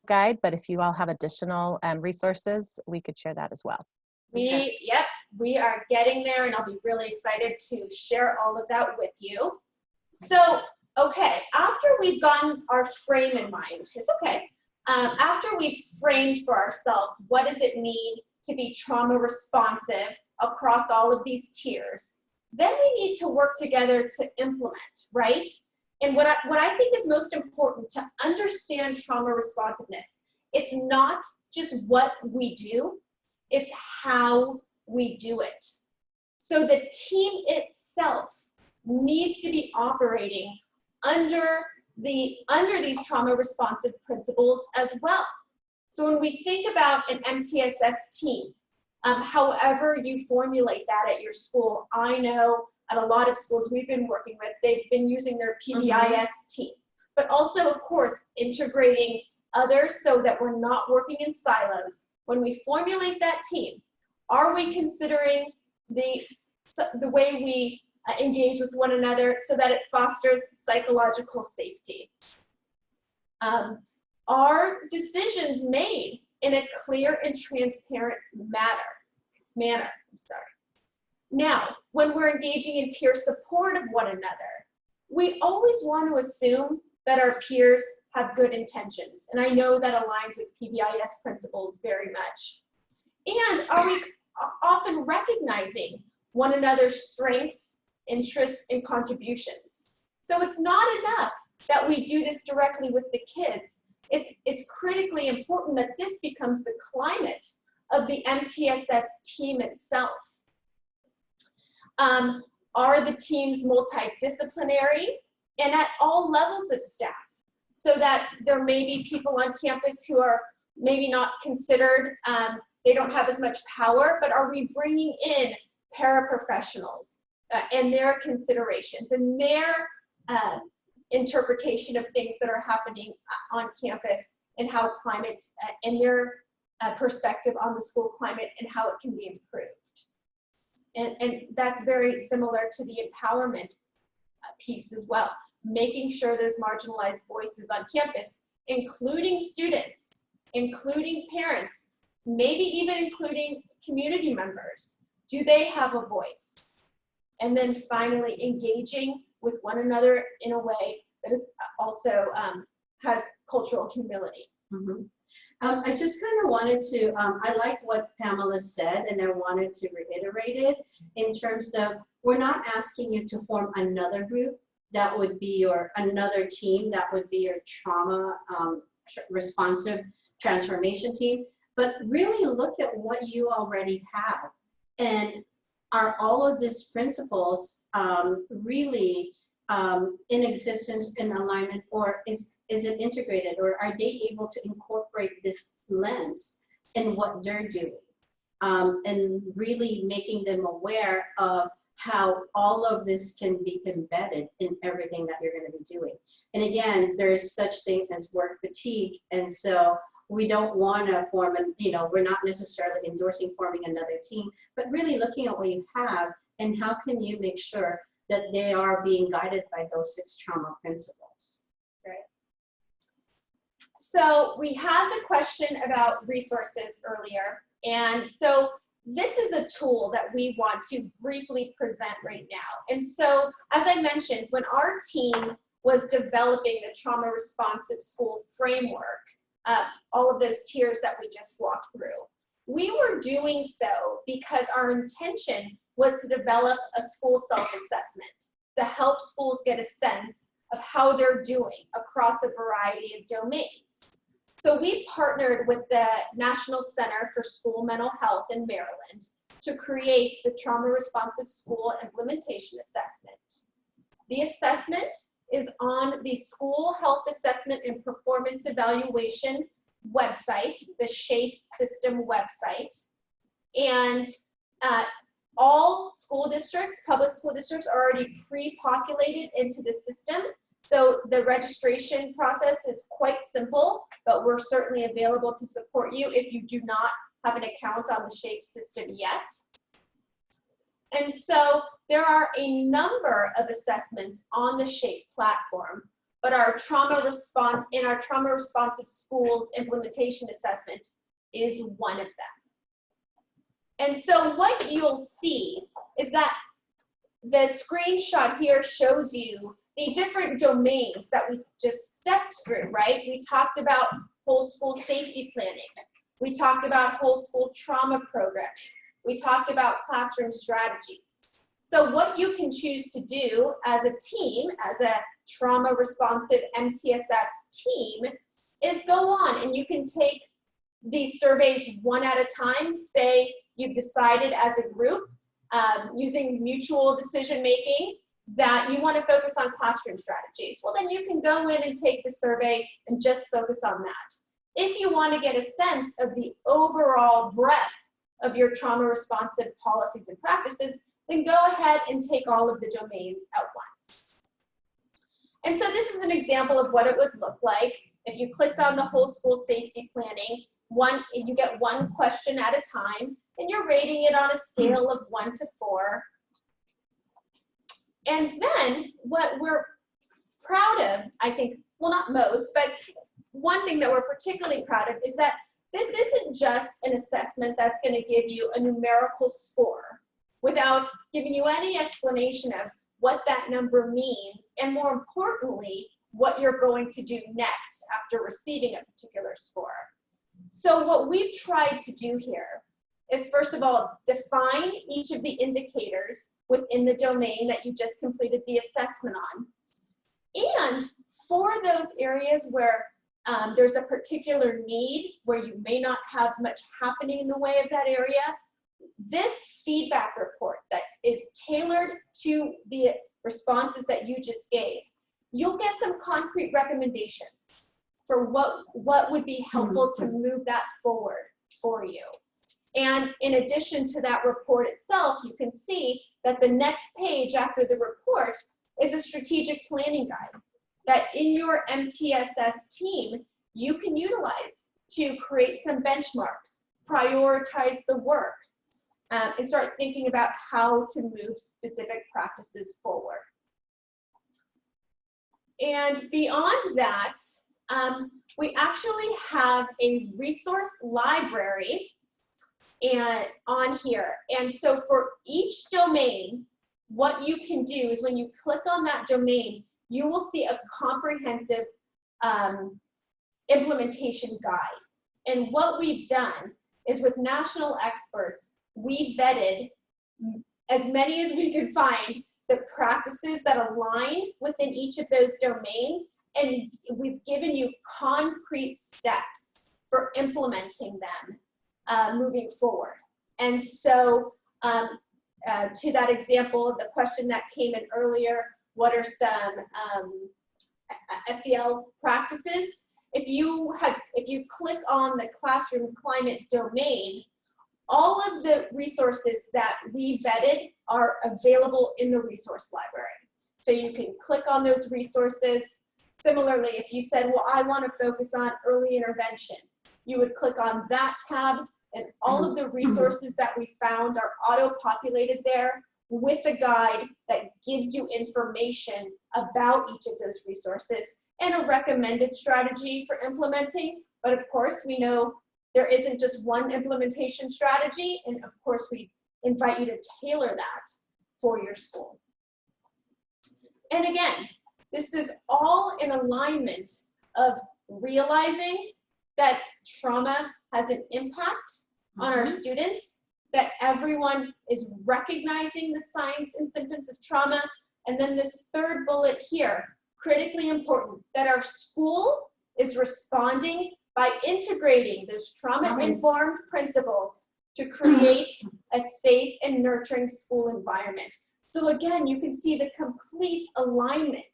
guide, but if you all have additional resources, we could share that as well. Yep, we are getting there, and I'll be really excited to share all of that with you. So, okay, after we've gotten our frame in mind, it's okay. After we've framed for ourselves, what does it mean to be trauma responsive across all of these tiers, then we need to work together to implement, right? And what I think is most important to understand trauma responsiveness, it's not just what we do, it's how we do it. So the team itself needs to be operating under these trauma responsive principles as well. So when we think about an MTSS team, however you formulate that at your school, I know at a lot of schools we've been working with, they've been using their PBIS team, but also, of course, integrating others so that we're not working in silos. When we formulate that team, are we considering the way we engage with one another so that it fosters psychological safety? Are decisions made in a clear and transparent manner? Now, when we're engaging in peer support of one another, we always want to assume that our peers have good intentions. And I know that aligns with PBIS principles very much. And are we often recognizing one another's strengths, interests, and contributions? So it's not enough that we do this directly with the kids. It's critically important that this becomes the climate of the MTSS team itself. Are the teams multidisciplinary and at all levels of staff, so that there may be people on campus who are maybe not considered, they don't have as much power, but are we bringing in paraprofessionals and their considerations and their interpretation of things that are happening on campus and how climate and their perspective on the school climate and how it can be improved. And that's very similar to the empowerment piece as well. Making sure there's marginalized voices on campus, including students, including parents, maybe even including community members. Do they have a voice? And then finally, engaging with one another in a way that is also has cultural humility. Mm-hmm. I just kind of wanted to, I like what Pamela said, and I wanted to reiterate it in terms of, we're not asking you to form another group that would be another team that would be your trauma responsive transformation team, but really look at what you already have. And are all of these principles really in existence, in alignment, or is it integrated, or are they able to incorporate this lens in what they're doing, and really making them aware of how all of this can be embedded in everything that you're going to be doing. And again, there's such thing as work fatigue, and so we don't want to form, we're not necessarily endorsing forming another team, but really looking at what you have and how can you make sure that they are being guided by those 6 trauma principles. Right. So we had the question about resources earlier, and so this is a tool that we want to briefly present right now. And so, as I mentioned, when our team was developing the trauma responsive school framework, all of those tiers that we just walked through, we were doing so because our intention was to develop a school self-assessment to help schools get a sense of how they're doing across a variety of domains. So we partnered with the National Center for School Mental Health in Maryland to create the Trauma Responsive School Implementation Assessment. The assessment is on the School Health Assessment and Performance Evaluation website, the SHAPE system website. And all school districts, public school districts, are already pre-populated into the system. So the registration process is quite simple, but we're certainly available to support you if you do not have an account on the SHAPE system yet. And so there are a number of assessments on the SHAPE platform, but in our trauma responsive schools implementation assessment is one of them. And so what you'll see is that the screenshot here shows you the different domains that we just stepped through, right? We talked about whole school safety planning. We talked about whole school trauma programming. We talked about classroom strategies. So what you can choose to do as a team, as a trauma responsive MTSS team, is go on and you can take these surveys one at a time. Say you've decided as a group using mutual decision making that you want to focus on classroom strategies. Well, then you can go in and take the survey and just focus on that. If you want to get a sense of the overall breadth of your trauma responsive policies and practices, then go ahead and take all of the domains at once. And so this is an example of what it would look like. If you clicked on the whole school safety planning, you get one question at a time, and you're rating it on a scale of 1 to 4. And then what we're proud of, I think, well, not most, but one thing that we're particularly proud of is that this isn't just an assessment that's going to give you a numerical score without giving you any explanation of what that number means, and more importantly, what you're going to do next after receiving a particular score. So what we've tried to do here is, first of all, define each of the indicators within the domain that you just completed the assessment on. And for those areas where there's a particular need, where you may not have much happening in the way of that area, this feedback report that is tailored to the responses that you just gave, you'll get some concrete recommendations for what would be helpful to move that forward for you. And in addition to that report itself, you can see that the next page after the report is a strategic planning guide that in your MTSS team, you can utilize to create some benchmarks, prioritize the work, and start thinking about how to move specific practices forward. And beyond that, we actually have a resource library on here. And so for each domain, what you can do is when you click on that domain, you will see a comprehensive implementation guide. And what we've done is, with national experts, we vetted as many as we could find the practices that align within each of those domains, and we've given you concrete steps for implementing them moving forward. And so to that example, the question that came in earlier, what are some SEL practices? If you click on the classroom climate domain, all of the resources that we vetted are available in the resource library. So you can click on those resources. Similarly, if you said, well, I want to focus on early intervention, you would click on that tab, and all of the resources that we found are auto-populated there with a guide that gives you information about each of those resources and a recommended strategy for implementing. But of course, we know there isn't just one implementation strategy, and of course, we invite you to tailor that for your school. And again, this is all in alignment of realizing that trauma has an impact on our students, that everyone is recognizing the signs and symptoms of trauma, and then this third bullet here, critically important, that our school is responding by integrating those trauma-informed principles to create a safe and nurturing school environment. So again, you can see the complete alignment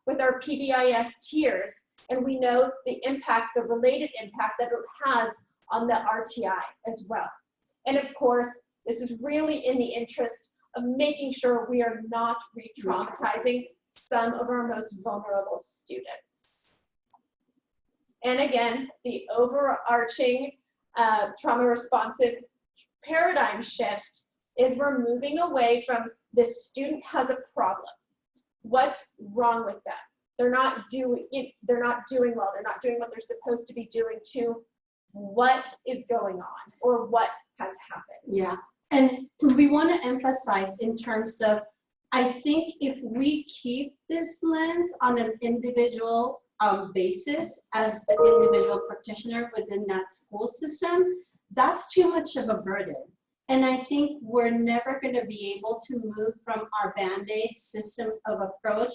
with our PBIS tiers, and we know the impact, the related impact that it has on the RTI as well. And of course, this is really in the interest of making sure we are not re-traumatizing some of our most vulnerable students. And again, the overarching trauma responsive paradigm shift is we're moving away from this student has a problem. What's wrong with them? They're not doing well. They're not doing what they're supposed to be doing, to what is going on or what has happened. Yeah, and we want to emphasize in terms of, I think if we keep this lens on an individual basis as the individual practitioner within that school system, that's too much of a burden. And I think we're never going to be able to move from our Band-Aid system of approach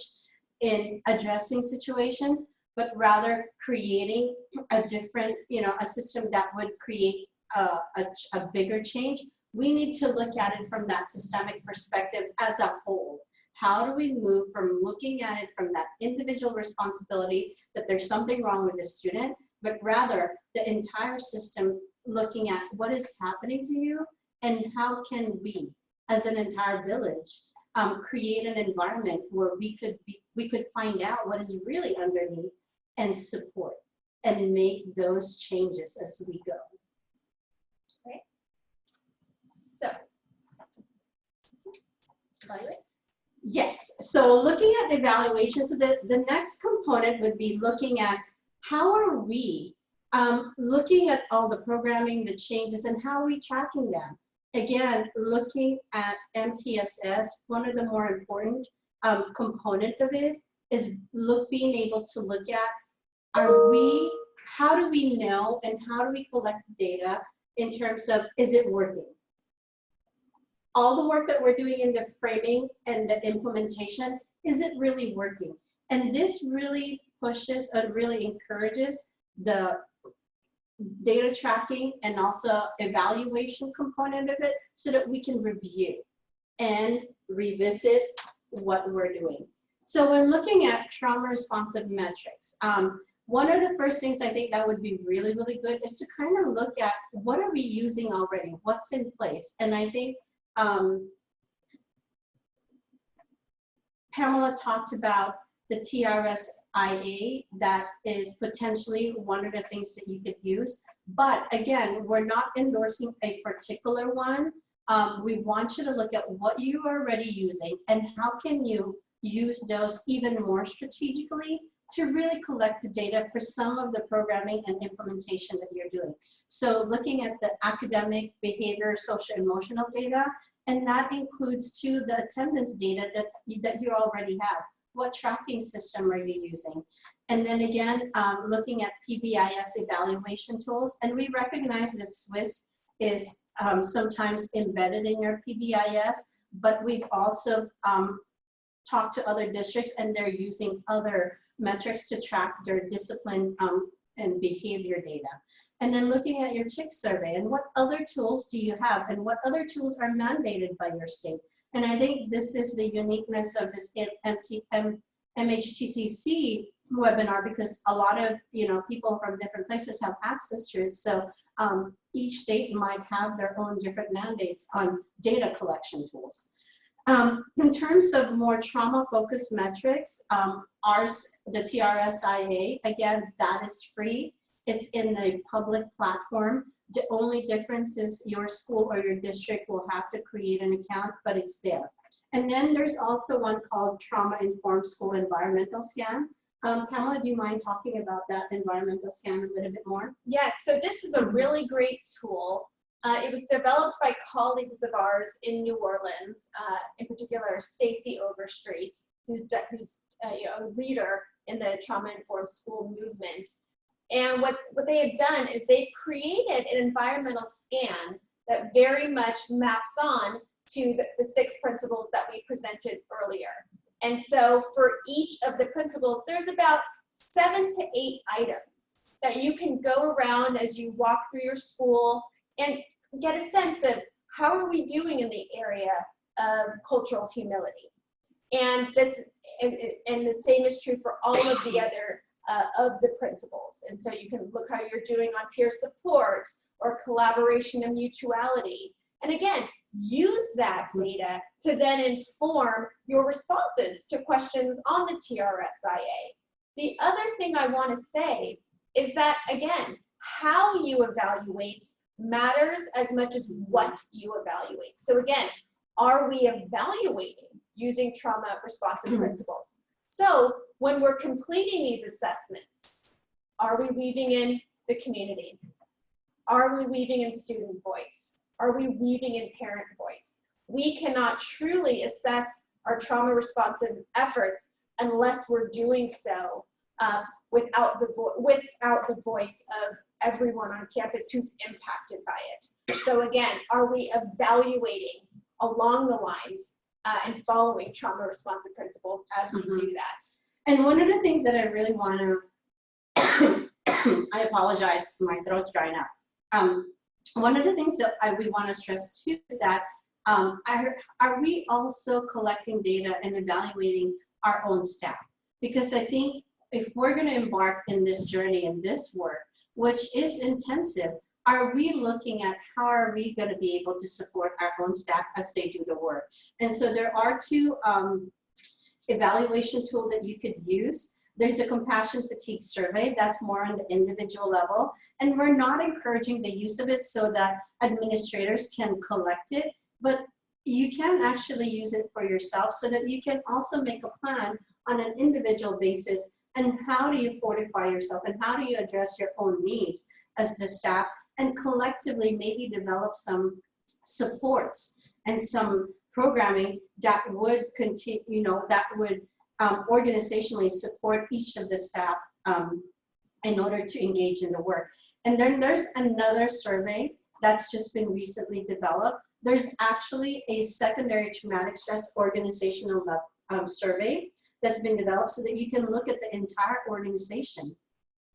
in addressing situations, but rather creating a different, a system that would create a bigger change. We need to look at it from that systemic perspective as a whole. How do we move from looking at it from that individual responsibility that there's something wrong with the student, but rather the entire system looking at what is happening to you and how can we, as an entire village, create an environment where we could find out what is really underneath and support and make those changes as we go. Okay. So, evaluate. Yes, so looking at evaluation, so the next component would be looking at how are we looking at all the programming, the changes, and how are we tracking them? Again, looking at MTSS, one of the more important component of it is being able to look at, how do we know and how do we collect data in terms of, is it working? All the work that we're doing in the framing and the implementation, is it really working? And this really pushes and really encourages the data tracking and also evaluation component of it so that we can review and revisit what we're doing. So when looking at trauma responsive metrics, one of the first things I think that would be really, really good is to kind of look at what are we using already, what's in place. And I think Pamela talked about the TRS-IA, that is potentially one of the things that you could use. But again, we're not endorsing a particular one. We want you to look at what you are already using and how can you use those even more strategically to really collect the data for some of the programming and implementation that you're doing. So looking at the academic, behavior, social, emotional data, and that includes too the attendance data that you already have. What tracking system are you using? And then again, looking at PBIS evaluation tools, and we recognize that Swiss is sometimes embedded in your PBIS, but we've also talked to other districts and they're using other metrics to track their discipline and behavior data. And then looking at your CHIC survey and what other tools do you have and what other tools are mandated by your state. And I think this is the uniqueness of this MHTTC webinar, because a lot of people from different places have access to it. So each state might have their own different mandates on data collection tools. In terms of more trauma-focused metrics, ours, the TRS-IA, again, that is free. It's in the public platform. The only difference is your school or your district will have to create an account, but it's there. And then there's also one called Trauma-Informed School Environmental Scan. Pamela, do you mind talking about that environmental scan a little bit more? Yes, so this is a really great tool. It was developed by colleagues of ours in New Orleans, in particular Stacy Overstreet, who's a leader in the trauma-informed school movement. And what they have done is they've created an environmental scan that very much maps on to the 6 principles that we presented earlier. And so for each of the principles, there's about 7 to 8 items that you can go around as you walk through your school and get a sense of how are we doing in the area of cultural humility. And the same is true for all of the other of the principles. And so you can look how you're doing on peer support or collaboration and mutuality. And again, use that data to then inform your responses to questions on the TRSIA. The other thing I want to say is that, again, how you evaluate matters as much as what you evaluate. So again, are we evaluating using trauma responsive principles? So when we're completing these assessments, are we weaving in the community? Are we weaving in student voice? Are we weaving in parent voice? We cannot truly assess our trauma responsive efforts unless we're doing so without the voice of everyone on campus who's impacted by it. So again, are we evaluating along the lines and following trauma responsive principles as we do that? And one of the things that I really want to, I apologize, my throat's drying up. One of the things that we want to stress too is that are we also collecting data and evaluating our own staff? Because I think if we're going to embark in this journey and this work, which is intensive, are we looking at how are we going to be able to support our own staff as they do the work? And so there are two evaluation tools that you could use. There's the compassion fatigue survey, that's more on the individual level. And we're not encouraging the use of it so that administrators can collect it, but you can actually use it for yourself so that you can also make a plan on an individual basis. And how do you fortify yourself and how do you address your own needs as the staff, and collectively maybe develop some supports and some programming that would continue, that would organizationally support each of the staff in order to engage in the work. And then there's another survey that's just been recently developed. There's actually a secondary traumatic stress organizational survey that's been developed so that you can look at the entire organization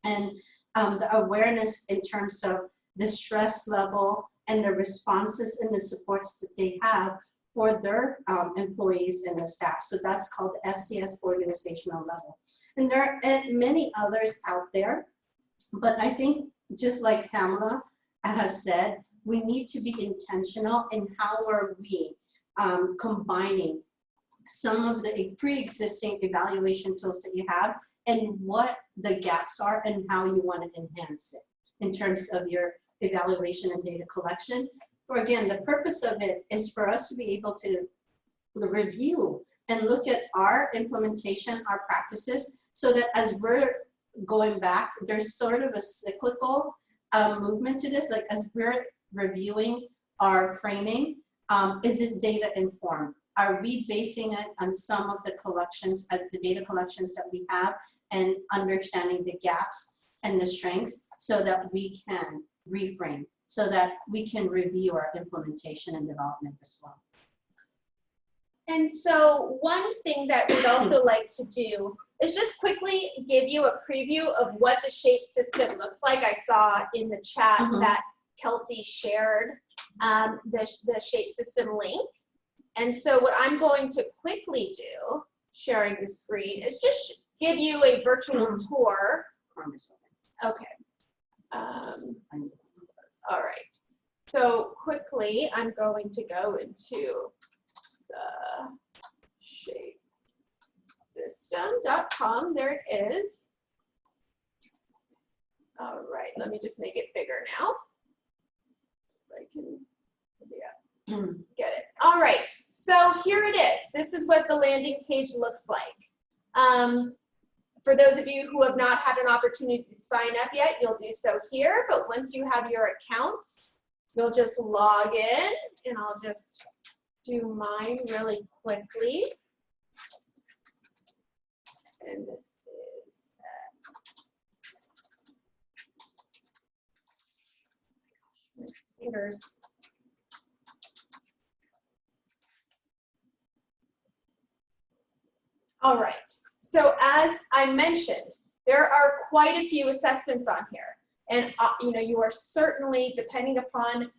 and the awareness in terms of the stress level and the responses and the supports that they have for their employees and the staff. So that's called the SCS organizational level. And there are many others out there, but I think just like Pamela has said, we need to be intentional in how are we combining some of the pre-existing evaluation tools that you have and what the gaps are and how you want to enhance it in terms of your evaluation and data collection. For again, the purpose of it is for us to be able to review and look at our implementation, our practices, so that as we're going back, there's sort of a cyclical movement to this, like as we're reviewing our framing, is it data informed? Are we basing it on some of the collections, the data collections that we have, and understanding the gaps and the strengths so that we can reframe, so that we can review our implementation and development as well. And so one thing that we'd also like to do is just quickly give you a preview of what the SHAPE system looks like. I saw in the chat that Kelsey shared the SHAPE system link. And so what I'm going to quickly do, sharing the screen, is just give you a virtual tour. Okay. All right. So quickly, I'm going to go into the shapesystem.com. There it is. All right. Let me just make it bigger now. I can, get it. All right. So here it is. This is what the landing page looks like. For those of you who have not had an opportunity to sign up yet, you'll do so here. But once you have your account, you'll just log in, and I'll just do mine really quickly. And this is my fingers. All right. So as I mentioned, there are quite a few assessments on here. And you know, you are certainly, depending upon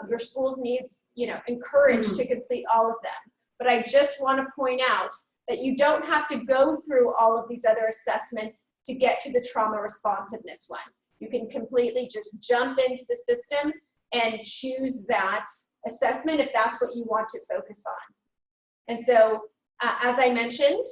your school's needs, you know, encouraged to complete all of them. But I just want to point out that you don't have to go through all of these other assessments to get to the trauma responsiveness one. You can completely just jump into the system and choose that assessment if that's what you want to focus on. And so, as I mentioned,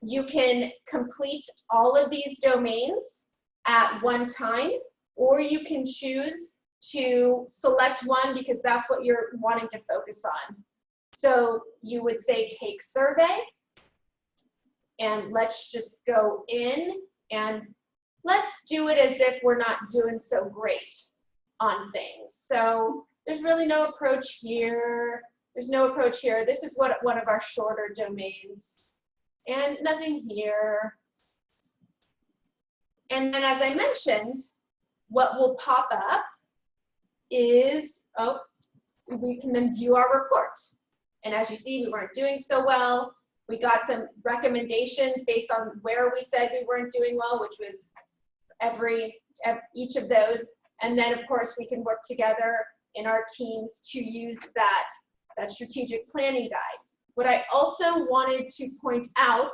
you can complete all of these domains at one time, or you can choose to select one because that's what you're wanting to focus on. So you would say take survey, and let's just go in and let's do it as if we're not doing so great on things. So there's really no approach here. There's no approach here. This is one of our shorter domains, and nothing here. And then, as I mentioned, what will pop up is, oh, we can then view our report. And as you see, we weren't doing so well. We got some recommendations based on where we said we weren't doing well, which was each of those. And then, of course, we can work together in our teams to use that strategic planning guide. What I also wanted to point out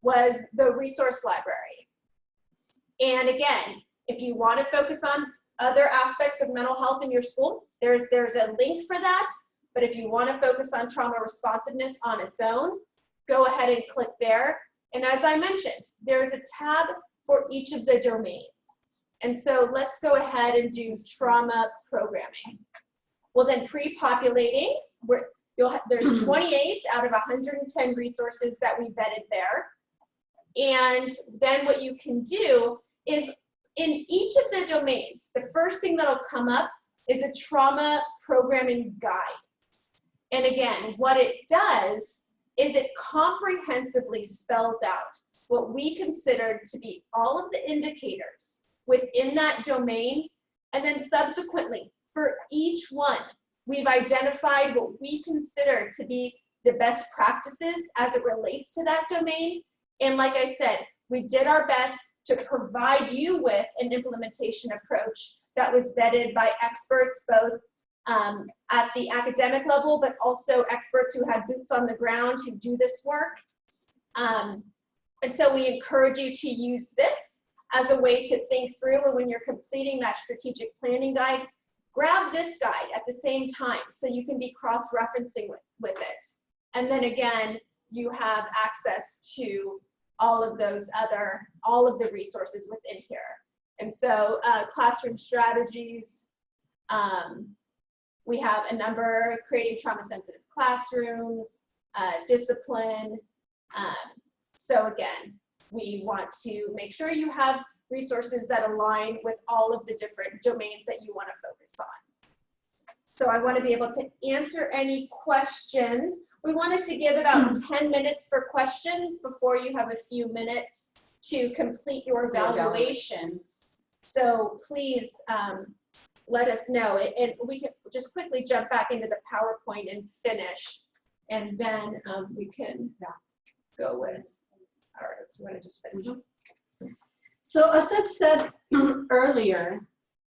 was the resource library. And again, if you want to focus on other aspects of mental health in your school, there's a link for that. But if you want to focus on trauma responsiveness on its own, go ahead and click there. And as I mentioned, there's a tab for each of the domains. And so let's go ahead and do trauma programming. Well, then pre-populating, there's 28 out of 110 resources that we vetted there. And then what you can do is in each of the domains, the first thing that'll come up is a trauma programming guide. And again, what it does is it comprehensively spells out what we considered to be all of the indicators within that domain. And then subsequently, for each one, we've identified what we consider to be the best practices as it relates to that domain. And like I said, we did our best to provide you with an implementation approach that was vetted by experts, both at the academic level, but also experts who had boots on the ground who do this work. And so we encourage you to use this as a way to think through, and when you're completing that strategic planning guide, grab this guide at the same time so you can be cross-referencing with it. And then again, you have access to all of the resources within here. And so classroom strategies, we have a number, creating trauma-sensitive classrooms, discipline. So again, we want to make sure you have resources that align with all of the different domains that you want to focus on. So I want to be able to answer any questions. We wanted to give about 10 minutes for questions before you have a few minutes to complete your evaluations. So please let us know. And we can just quickly jump back into the PowerPoint and finish. And then we can go with, all right, you want to just finish? So as I've said earlier,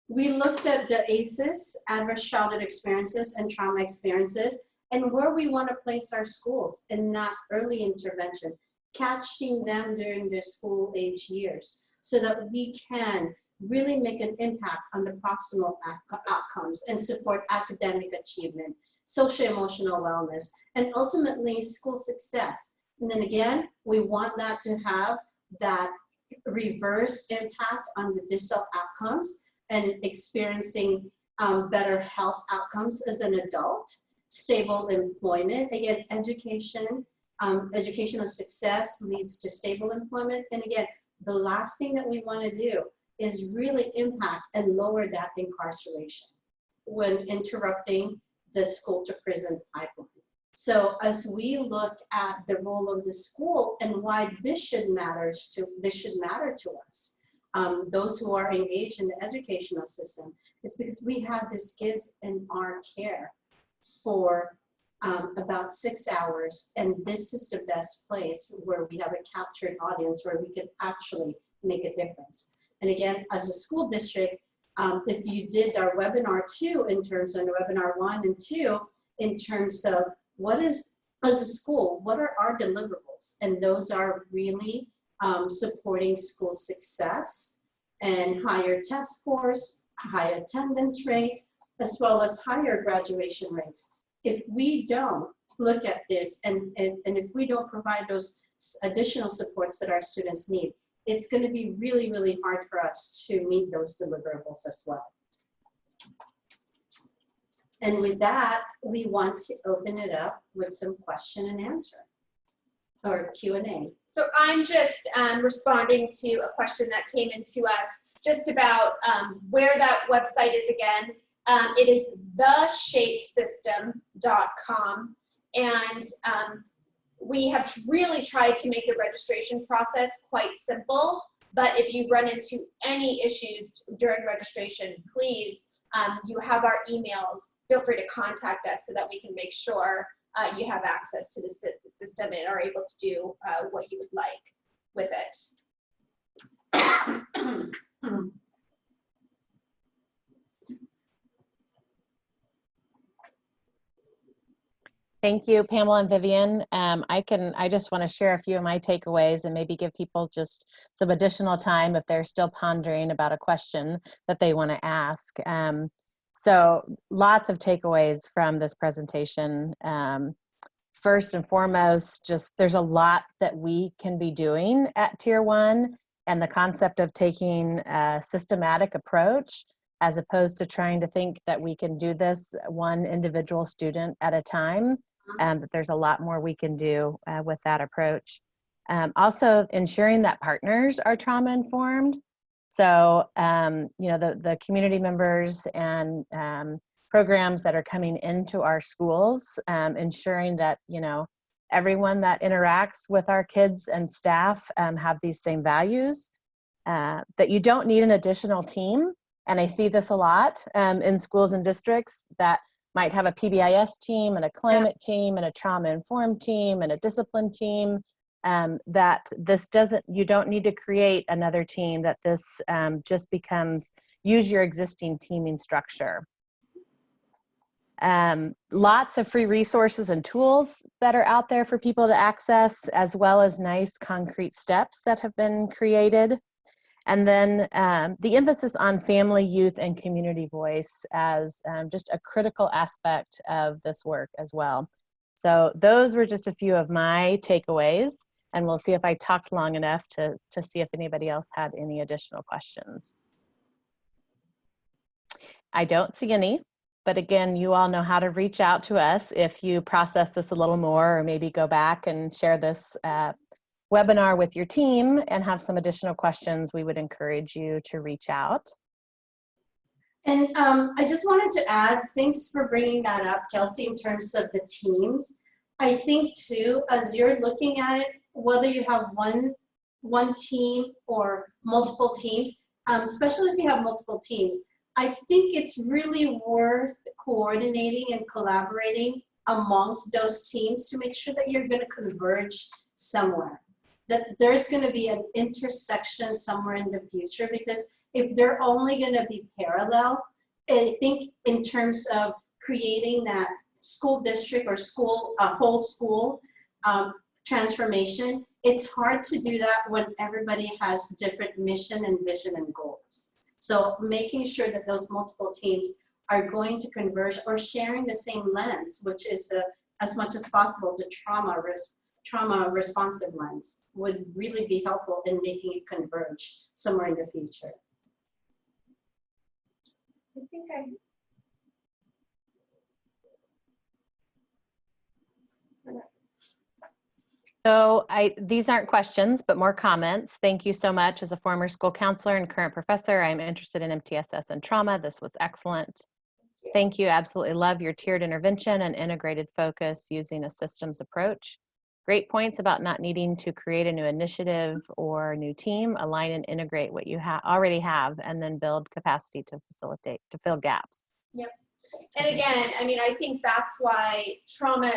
we looked at the ACEs, adverse childhood experiences and trauma experiences, and where we want to place our schools in that early intervention, catching them during their school age years so that we can really make an impact on the proximal outcomes and support academic achievement, social-emotional wellness, and ultimately school success. And then again, we want that to have that reverse impact on the distal outcomes and experiencing better health outcomes as an adult, stable employment. Again, educational success leads to stable employment. And again, the last thing that we want to do is really impact and lower that incarceration when interrupting the school to prison pipeline. So as we look at the role of the school and why this should matter to us, those who are engaged in the educational system, is because we have these kids in our care for about 6 hours, and this is the best place where we have a captured audience where we can actually make a difference. And again, as a school district, if you did our webinar 2 in terms of webinar 1 and 2, in terms of what is, as a school, what are our deliverables? And those are really supporting school success and higher test scores, high attendance rates, as well as higher graduation rates. If we don't look at this and if we don't provide those additional supports that our students need, it's going to be really, really hard for us to meet those deliverables as well. And with that, we want to open it up with some question and answer or Q&A. So I'm just responding to a question that came into us just about where that website is again. It is theshapesystem.com, and we have really tried to make the registration process quite simple, but if you run into any issues during registration, please, you have our emails, feel free to contact us so that we can make sure you have access to the system and are able to do what you would like with it. Thank you, Pamela and Vivian. I just want to share a few of my takeaways and maybe give people just some additional time if they're still pondering about a question that they want to ask. So lots of takeaways from this presentation. First and foremost, just there's a lot that we can be doing at Tier 1, and the concept of taking a systematic approach as opposed to trying to think that we can do this one individual student at a time. That there's a lot more we can do with that approach. Also ensuring that partners are trauma informed. So, you know, the community members and programs that are coming into our schools, ensuring that, you know, everyone that interacts with our kids and staff have these same values, that you don't need an additional team. And I see this a lot in schools and districts that might have a PBIS team and a climate team and a trauma-informed team and a discipline team, that this doesn't, you don't need to create another team, that this just becomes, use your existing teaming structure. Lots of free resources and tools that are out there for people to access, as well as nice concrete steps that have been created. And then the emphasis on family, youth, and community voice as just a critical aspect of this work as well. So those were just a few of my takeaways, and we'll see if I talked long enough to see if anybody else had any additional questions. I don't see any, but again, you all know how to reach out to us if you process this a little more, or maybe go back and share this webinar with your team and have some additional questions. We would encourage you to reach out. And I just wanted to add, thanks for bringing that up, Kelsey, in terms of the teams. I think too, as you're looking at it, whether you have one team or multiple teams, especially if you have multiple teams, I think it's really worth coordinating and collaborating amongst those teams to make sure that you're going to converge somewhere, that there's going to be an intersection somewhere in the future, because if they're only going to be parallel, I think in terms of creating that school district or school, whole school transformation, it's hard to do that when everybody has different mission and vision and goals. So making sure that those multiple teams are going to converge or sharing the same lens, which is as much as possible the trauma responsive lens, would really be helpful in making it converge somewhere in the future. I think So these aren't questions, but more comments. Thank you so much. As a former school counselor and current professor, I'm interested in MTSS and trauma. This was excellent. Thank you. Absolutely love your tiered intervention and integrated focus using a systems approach. Great points about not needing to create a new initiative or a new team. Align and integrate what you already have, and then build capacity to facilitate, to fill gaps. Yep. And again, I mean, I think that's why trauma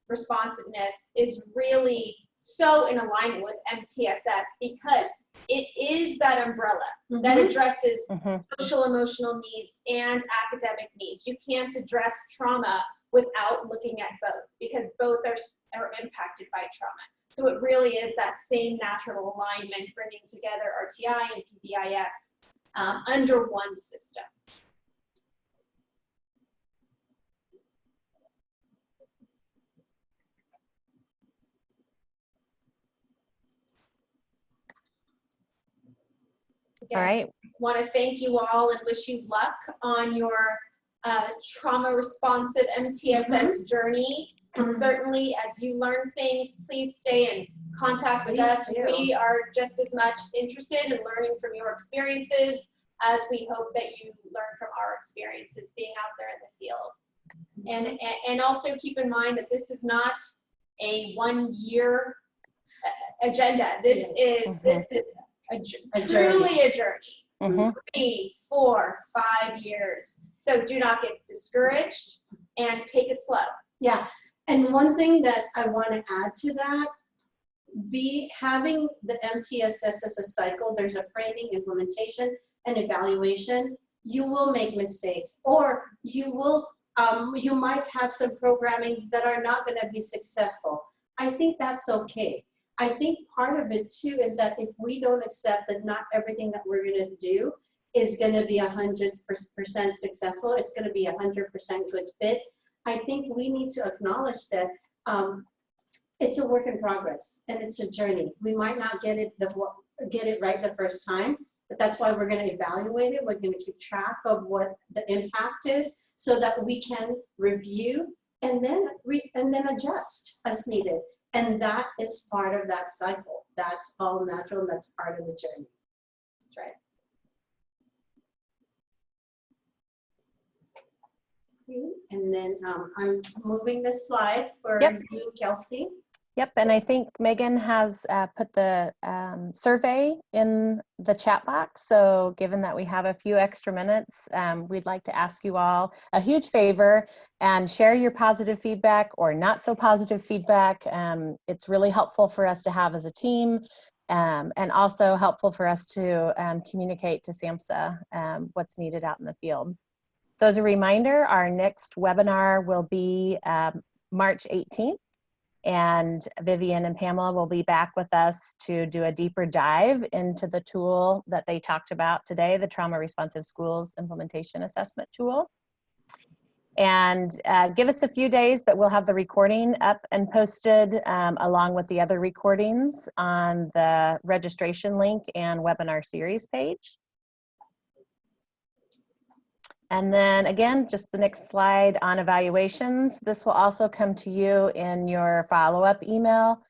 responsiveness is really so in alignment with MTSS because it is that umbrella that addresses social emotional needs and academic needs. You can't address trauma without looking at both because both are impacted by trauma. So it really is that same natural alignment, bringing together RTI and PBIS under one system. Again, all right. Want to thank you all and wish you luck on your trauma responsive MTSS journey. And certainly as you learn things, please stay in contact with us. We are just as much interested in learning from your experiences as we hope that you learn from our experiences being out there in the field. And also keep in mind that this is not a 1 year agenda. This is truly a journey. 3, 4, 5 years. So do not get discouraged and take it slow. Yeah, and one thing that I want to add to that, having the MTSS as a cycle, there's a framing, implementation, and evaluation. You will make mistakes, or you will, you might have some programming that are not going to be successful. I think that's okay. I think part of it too is that if we don't accept that not everything that we're going to do is going to be 100% successful, it's going to be 100% good fit, I think we need to acknowledge that it's a work in progress and it's a journey. We might not get it right the first time, but that's why we're going to evaluate it. We're going to keep track of what the impact is so that we can review and then adjust as needed. And that is part of that cycle. That's all natural, and that's part of the journey. That's right. And then I'm moving the slide for you, Kelsey. Yep, and I think Megan has put the survey in the chat box. So given that we have a few extra minutes, we'd like to ask you all a huge favor and share your positive feedback or not so positive feedback. It's really helpful for us to have as a team, and also helpful for us to communicate to SAMHSA what's needed out in the field. So as a reminder, our next webinar will be March 18th. And Vivian and Pamela will be back with us to do a deeper dive into the tool that they talked about today, the Trauma Responsive Schools Implementation Assessment Tool. And give us a few days, but we'll have the recording up and posted along with the other recordings on the registration link and webinar series page. And then again, just the next slide on evaluations. This will also come to you in your follow-up email.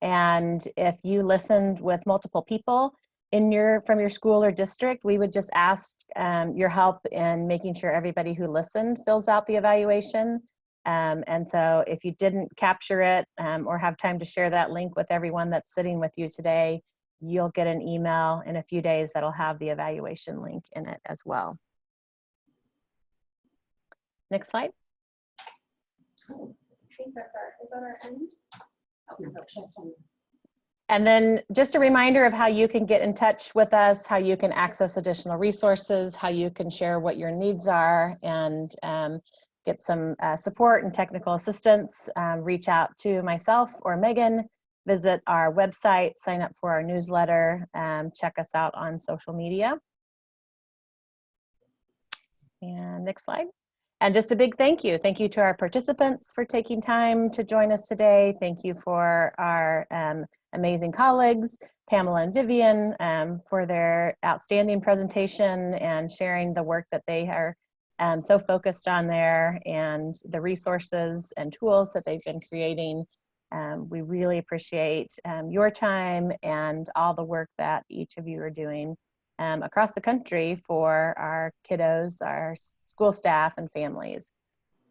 And if you listened with multiple people from your school or district, we would just ask your help in making sure everybody who listened fills out the evaluation. And so if you didn't capture it or have time to share that link with everyone that's sitting with you today, you'll get an email in a few days that'll have the evaluation link in it as well. Next slide. Oh, I think that's is that our end? Oh, and then just a reminder of how you can get in touch with us, how you can access additional resources, how you can share what your needs are and get some support and technical assistance. Reach out to myself or Megan, visit our website, sign up for our newsletter, check us out on social media. And next slide. And just a big thank you. Thank you to our participants for taking time to join us today. Thank you for our amazing colleagues, Pamela and Vivian, for their outstanding presentation and sharing the work that they are so focused on there and the resources and tools that they've been creating. We really appreciate your time and all the work that each of you are doing across the country for our kiddos, our school staff, and families.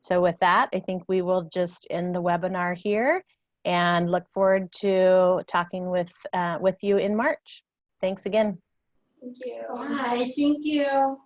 So with that, I think we will just end the webinar here and look forward to talking with you in March. Thanks again. Thank you. Bye, thank you.